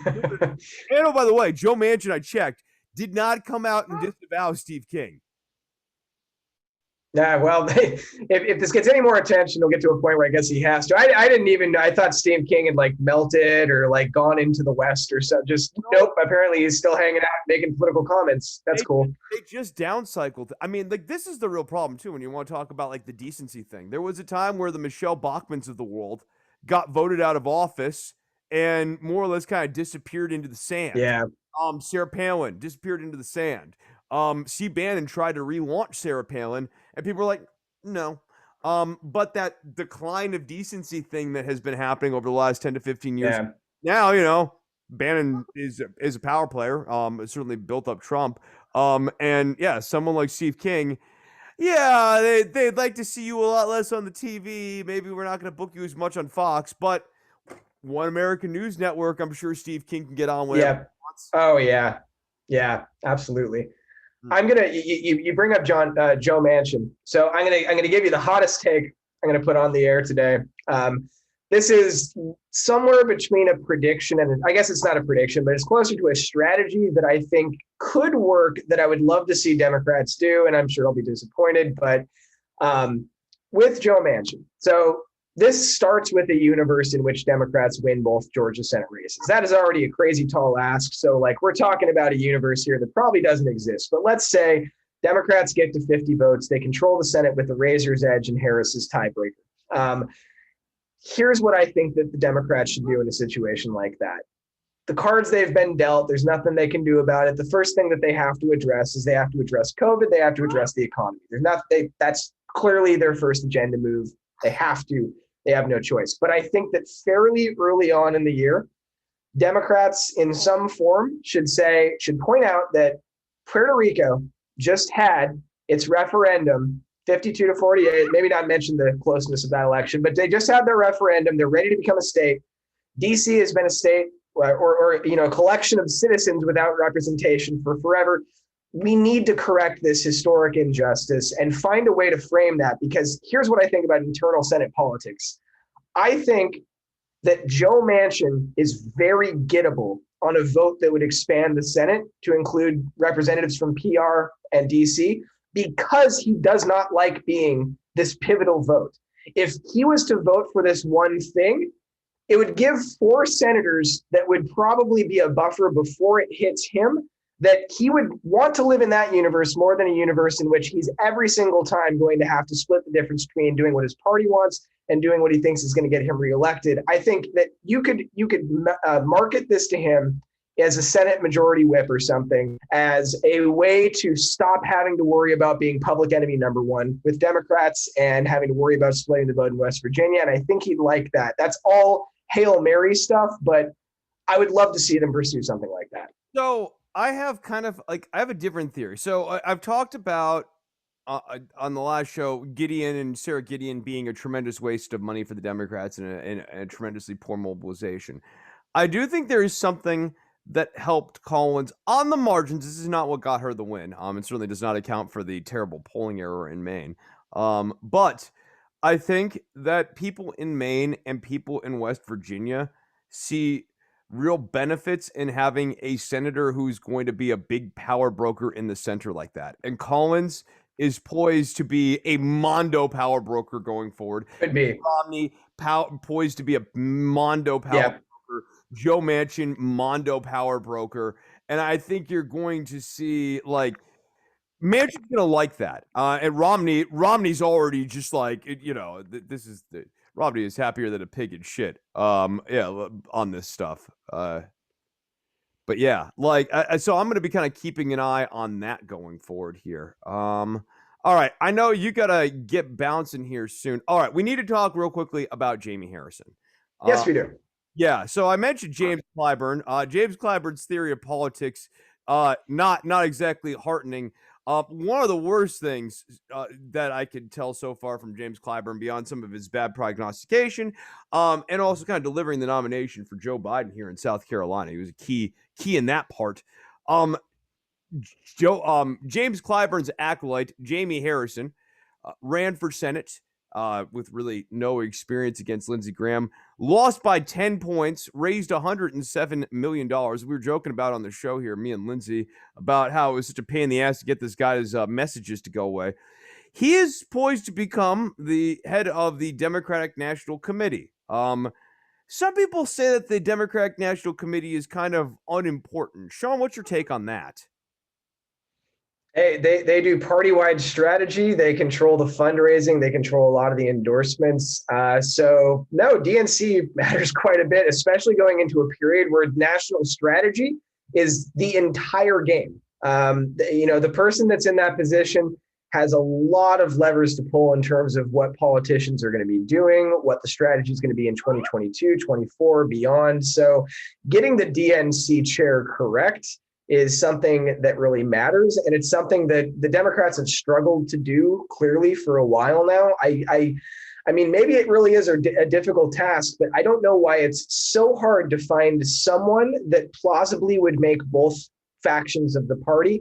And oh, by the way, Joe Manchin, I checked, did not come out and disavow Steve King. Yeah, well, if this gets any more attention, it'll get to a point where I guess he has to. I didn't even know. I thought Steve King had like melted or like gone into the West or so. Just nope. Apparently, he's still hanging out, making political comments. That's cool. They just downcycled. I mean, like this is the real problem too. When you want to talk about like the decency thing, there was a time where the Michelle Bachmans of the world got voted out of office and more or less kind of disappeared into the sand. Yeah. Sarah Palin disappeared into the sand. C. Bannon tried to relaunch Sarah Palin, and people were like, no. But that decline of decency thing that has been happening over the last 10 to 15 years, now, Bannon is a power player. It certainly built up Trump. And yeah, someone like Steve King, yeah, they'd like to see you a lot less on the TV. Maybe we're not going to book you as much on Fox, but One American News Network, I'm sure Steve King can get on with. Yeah. Oh, yeah. Yeah, absolutely. I'm gonna you bring up Joe Manchin, so I'm gonna give you the hottest take I'm gonna put on the air today. This is somewhere between a prediction and I guess it's not a prediction, but it's closer to a strategy that I think could work that I would love to see Democrats do, and I'm sure I'll be disappointed. But with Joe Manchin, so this starts with a universe in which Democrats win both Georgia Senate races. That is already a crazy tall ask. So like we're talking about a universe here that probably doesn't exist. But let's say Democrats get to 50 votes. They control the Senate with the razor's edge and Harris's tiebreaker. Here's what I think that the Democrats should do in a situation like that. the cards they've been dealt. There's nothing they can do about it. The first thing that they have to address is they have to address COVID. They have to address the economy. That's clearly their first agenda move. They have to. They have no choice. But I think that fairly early on in the year, Democrats in some form should point out that Puerto Rico just had its referendum 52-48, maybe not mention the closeness of that election, but they just had their referendum. They're ready to become a state. DC has been a state or a collection of citizens without representation for forever. We need to correct this historic injustice and find a way to frame that, because here's what I think about internal Senate politics. I think that Joe Manchin is very gettable on a vote that would expand the Senate to include representatives from PR and DC, because he does not like being this pivotal vote. If he was to vote for this one thing, it would give 4 senators that would probably be a buffer before it hits him, that he would want to live in that universe more than a universe in which he's every single time going to have to split the difference between doing what his party wants and doing what he thinks is going to get him reelected. I think that you could market this to him as a Senate majority whip or something, as a way to stop having to worry about being public enemy number one with Democrats and having to worry about splitting the vote in West Virginia. And I think he'd like that. That's all Hail Mary stuff, but I would love to see them pursue something like that. So I have I have a different theory. So I've talked about on the last show, Gideon and Sarah Gideon being a tremendous waste of money for the Democrats and a tremendously poor mobilization. I do think there is something that helped Collins on the margins. This is not what got her the win. It certainly does not account for the terrible polling error in Maine. But I think that people in Maine and people in West Virginia see real benefits in having a senator who's going to be a big power broker in the center like that. And Collins is poised to be a mondo power broker going forward. Could be. Romney poised to be a mondo power broker. Joe Manchin, mondo power broker. And I think you're going to see, like, Manchin's going to like that. And Romney's already just like, Romney is happier than a pig in shit. On this stuff. But yeah, so I'm going to be kind of keeping an eye on that going forward here. All right. I know you got to get bouncing here soon. All right. We need to talk real quickly about Jaime Harrison. Yes, we do. Yeah. So I mentioned James Clyburn. James Clyburn's theory of politics, not exactly heartening. One of the worst things that I could tell so far from James Clyburn, beyond some of his bad prognostication, and also kind of delivering the nomination for Joe Biden here in South Carolina. He was a key in that part. James Clyburn's acolyte, Jaime Harrison, ran for Senate with really no experience against Lindsey Graham, lost by 10 points, raised $107 million. We were joking about on the show here, me and Lindsey, about how it was such a pain in the ass to get this guy's messages to go away. He is poised to become the head of the Democratic National Committee. Some people say that the Democratic National Committee is kind of unimportant. Sean, what's your take on that? Hey, they do party-wide strategy. They control the fundraising. They control a lot of the endorsements. So no, DNC matters quite a bit, especially going into a period where national strategy is the entire game. The person that's in that position has a lot of levers to pull in terms of what politicians are going to be doing, what the strategy is going to be in 2022, 24, beyond. So getting the DNC chair correct is something that really matters. And it's something that the Democrats have struggled to do clearly for a while now. I mean, maybe it really is a difficult task, but I don't know why it's so hard to find someone that plausibly would make both factions of the party,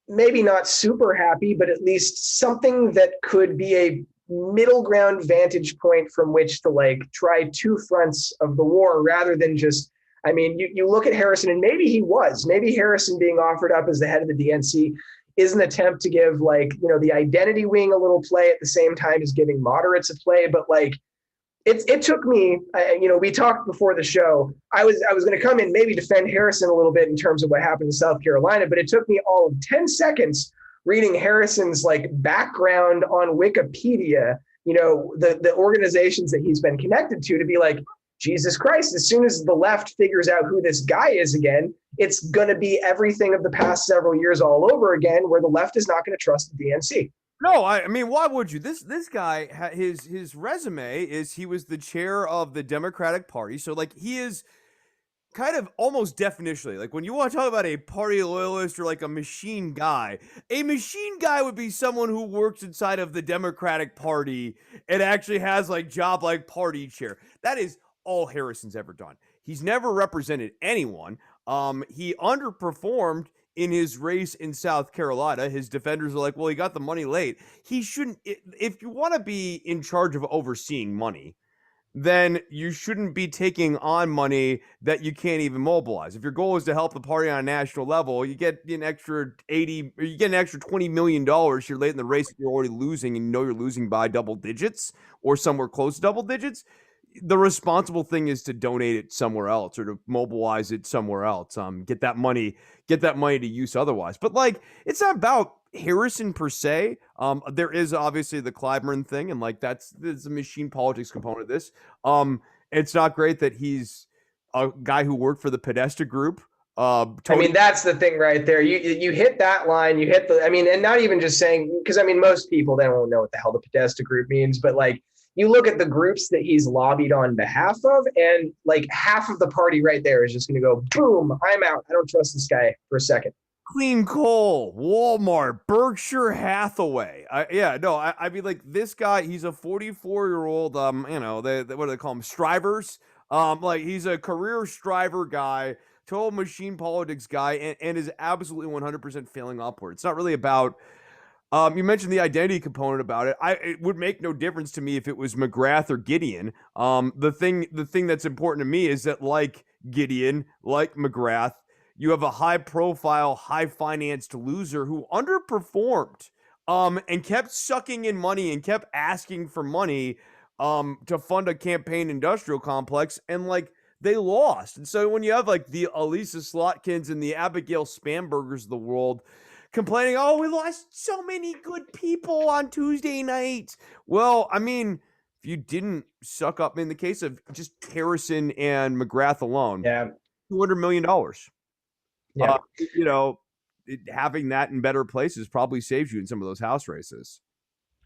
maybe not super happy, but at least something that could be a middle ground vantage point from which to try two fronts of the war rather than just, I mean, you look at Harrison, and maybe Harrison being offered up as the head of the DNC is an attempt to give the identity wing a little play at the same time as giving moderates a play. But it took me, we talked before the show. I was going to come in, maybe defend Harrison a little bit in terms of what happened in South Carolina, but it took me all of 10 seconds reading Harrison's background on Wikipedia, the organizations that he's been connected to be like, Jesus Christ, as soon as the left figures out who this guy is again, it's going to be everything of the past several years all over again, where the left is not going to trust the DNC. No, I mean, why would you? This guy, his resume is he was the chair of the Democratic Party, so like he is kind of almost definitionally like when you want to talk about a party loyalist or like a machine guy would be someone who works inside of the Democratic Party and actually has like job like party chair. That is all Harrison's ever done. He's never represented anyone. He underperformed in his race in South Carolina. His defenders are like, well, he got the money late. He shouldn't. If you want to be in charge of overseeing money, then you shouldn't be taking on money that you can't even mobilize. If your goal is to help the party on a national level, you get an extra 80 or you get an extra $20 million. You're late in the race. You're already losing and you know you're losing by double digits or somewhere close to double digits. The responsible thing is to donate it somewhere else or to mobilize it somewhere else. Get that money to use otherwise. But like, it's not about Harrison per se. There is obviously the Clyburn thing, and like there's a machine politics component of this. It's not great that he's a guy who worked for the Podesta Group. I mean, that's the thing right there. You hit that line. You hit the. I mean, and not even just saying, because I mean, most people they don't know what the hell the Podesta Group means, but like you look at the groups that he's lobbied on behalf of, and like half of the party right there is just going to go, boom, I'm out. I don't trust this guy for a second. Clean Coal, Walmart, Berkshire Hathaway. I mean, like this guy, he's a 44-year-old, what do they call him? Strivers. Like he's a career striver guy, total machine politics guy, and is absolutely 100% failing upward. It's not really about, you mentioned the identity component about it. It would make no difference to me if it was McGrath or Gideon. The thing that's important to me is that like Gideon, like McGrath, you have a high profile, high financed loser who underperformed and kept sucking in money and kept asking for money to fund a campaign industrial complex. And like they lost. And so when you have like the Elisa Slotkins and the Abigail Spambergers of the world complaining, oh, we lost so many good people on Tuesday night. Well, I mean, if you didn't suck up in the case of just Harrison and McGrath alone, Yeah. $200 million. Yeah. Having that in better places probably saves you in some of those house races.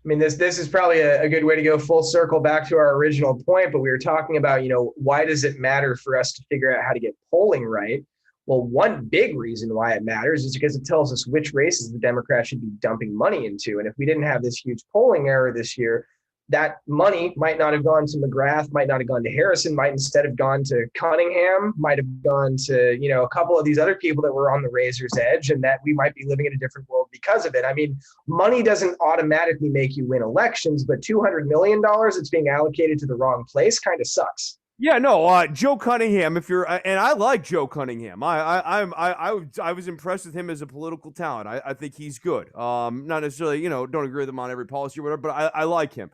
I mean, this is probably a good way to go full circle back to our original point, but we were talking about, why does it matter for us to figure out how to get polling right? Well, one big reason why it matters is because it tells us which races the Democrats should be dumping money into. And if we didn't have this huge polling error this year, that money might not have gone to McGrath, might not have gone to Harrison, might instead have gone to Cunningham, might have gone to, a couple of these other people that were on the razor's edge, and that we might be living in a different world because of it. I mean, money doesn't automatically make you win elections, but $200 million that's being allocated to the wrong place kind of sucks. Yeah, no, Joe Cunningham. If you're, and I like Joe Cunningham. I was impressed with him as a political talent. I think he's good. Not necessarily, don't agree with him on every policy or whatever, but I like him.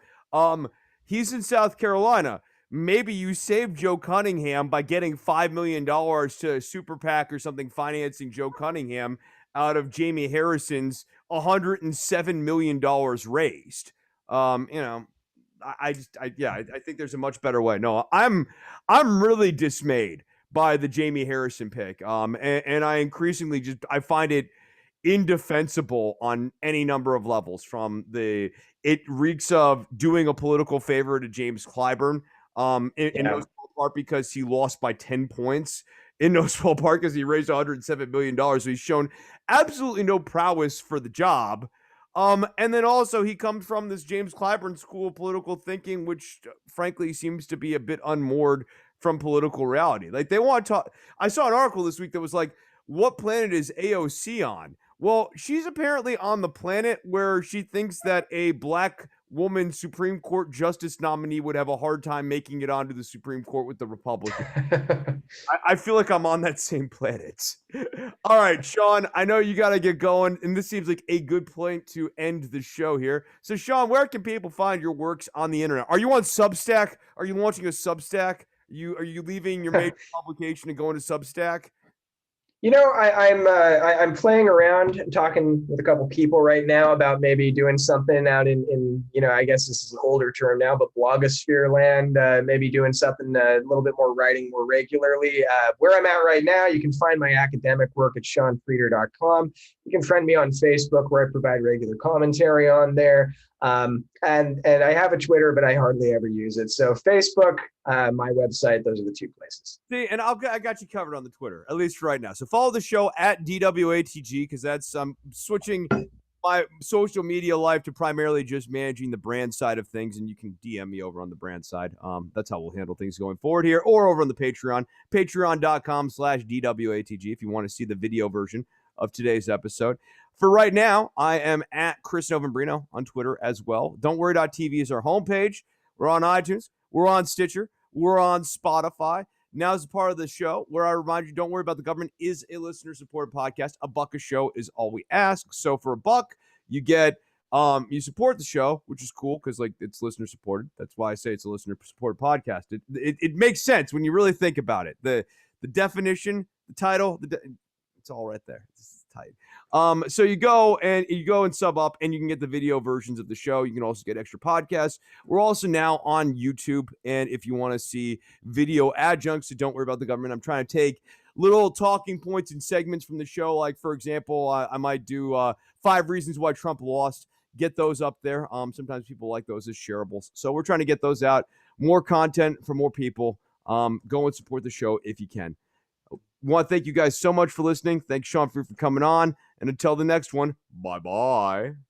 He's in South Carolina. Maybe you save Joe Cunningham by getting $5 million to Super PAC or something financing Joe Cunningham out of Jaime Harrison's $107 million raised. I think there's a much better way. No, I'm really dismayed by the Jaime Harrison pick. And I increasingly I find it indefensible on any number of levels. It reeks of doing a political favor to James Clyburn, in no small part because he lost by 10 points, in no small part because he raised $107 million. So he's shown absolutely no prowess for the job. And then also he comes from this James Clyburn school of political thinking, which frankly seems to be a bit unmoored from political reality. Like they want to talk. I saw an article this week that was like, what planet is AOC on? Well, she's apparently on the planet where she thinks that a black woman Supreme Court justice nominee would have a hard time making it onto the Supreme Court with the Republicans. I feel like I'm on that same planet. All right, Sean, I know you got to get going, and this seems like a good point to end the show here. So, Sean, where can people find your works on the internet? Are you on Substack? Are you launching a Substack? Are you leaving your major publication and going to Substack? I'm playing around, talking with a couple people right now about maybe doing something out in I guess this is an older term now, but blogosphere land. Maybe doing something a little bit more writing more regularly. Where I'm at right now, you can find my academic work at seanfrieder.com. You can friend me on Facebook, where I provide regular commentary on there. And I have a Twitter, but I hardly ever use it. So Facebook, my website, those are the two places. See, and I got you covered on the Twitter, at least right now. So follow the show at DWATG, because that's switching my social media life to primarily just managing the brand side of things, and you can DM me over on the brand side. That's how we'll handle things going forward here, or over on the Patreon, patreon.com/DWATG, if you want to see the video version of today's episode. For right now, I am at Chris Novembrino on Twitter as well. Don't worry.tv is our homepage. We're on iTunes. We're on Stitcher. We're on Spotify. Now is a part of the show where I remind you, Don't Worry About the Government is a listener-supported podcast. A buck a show is all we ask. So for a buck, you get you support the show, which is cool because it's listener-supported. That's why I say it's a listener-supported podcast. It makes sense when you really think about it. The definition, the title, it's all right there. It's tight. So you go and sub up, and you can get the video versions of the show. You can also get extra podcasts. We're also now on YouTube, and if you want to see video adjuncts, so Don't Worry About the Government, I'm trying to take little talking points and segments from the show. Like, for example, I might do 5 reasons why Trump lost. Get those up there. Sometimes people like those as shareables. So we're trying to get those out. More content for more people. Go and support the show if you can. Want to thank you guys so much for listening. Thanks, Sean, for coming on. And until the next one, bye-bye.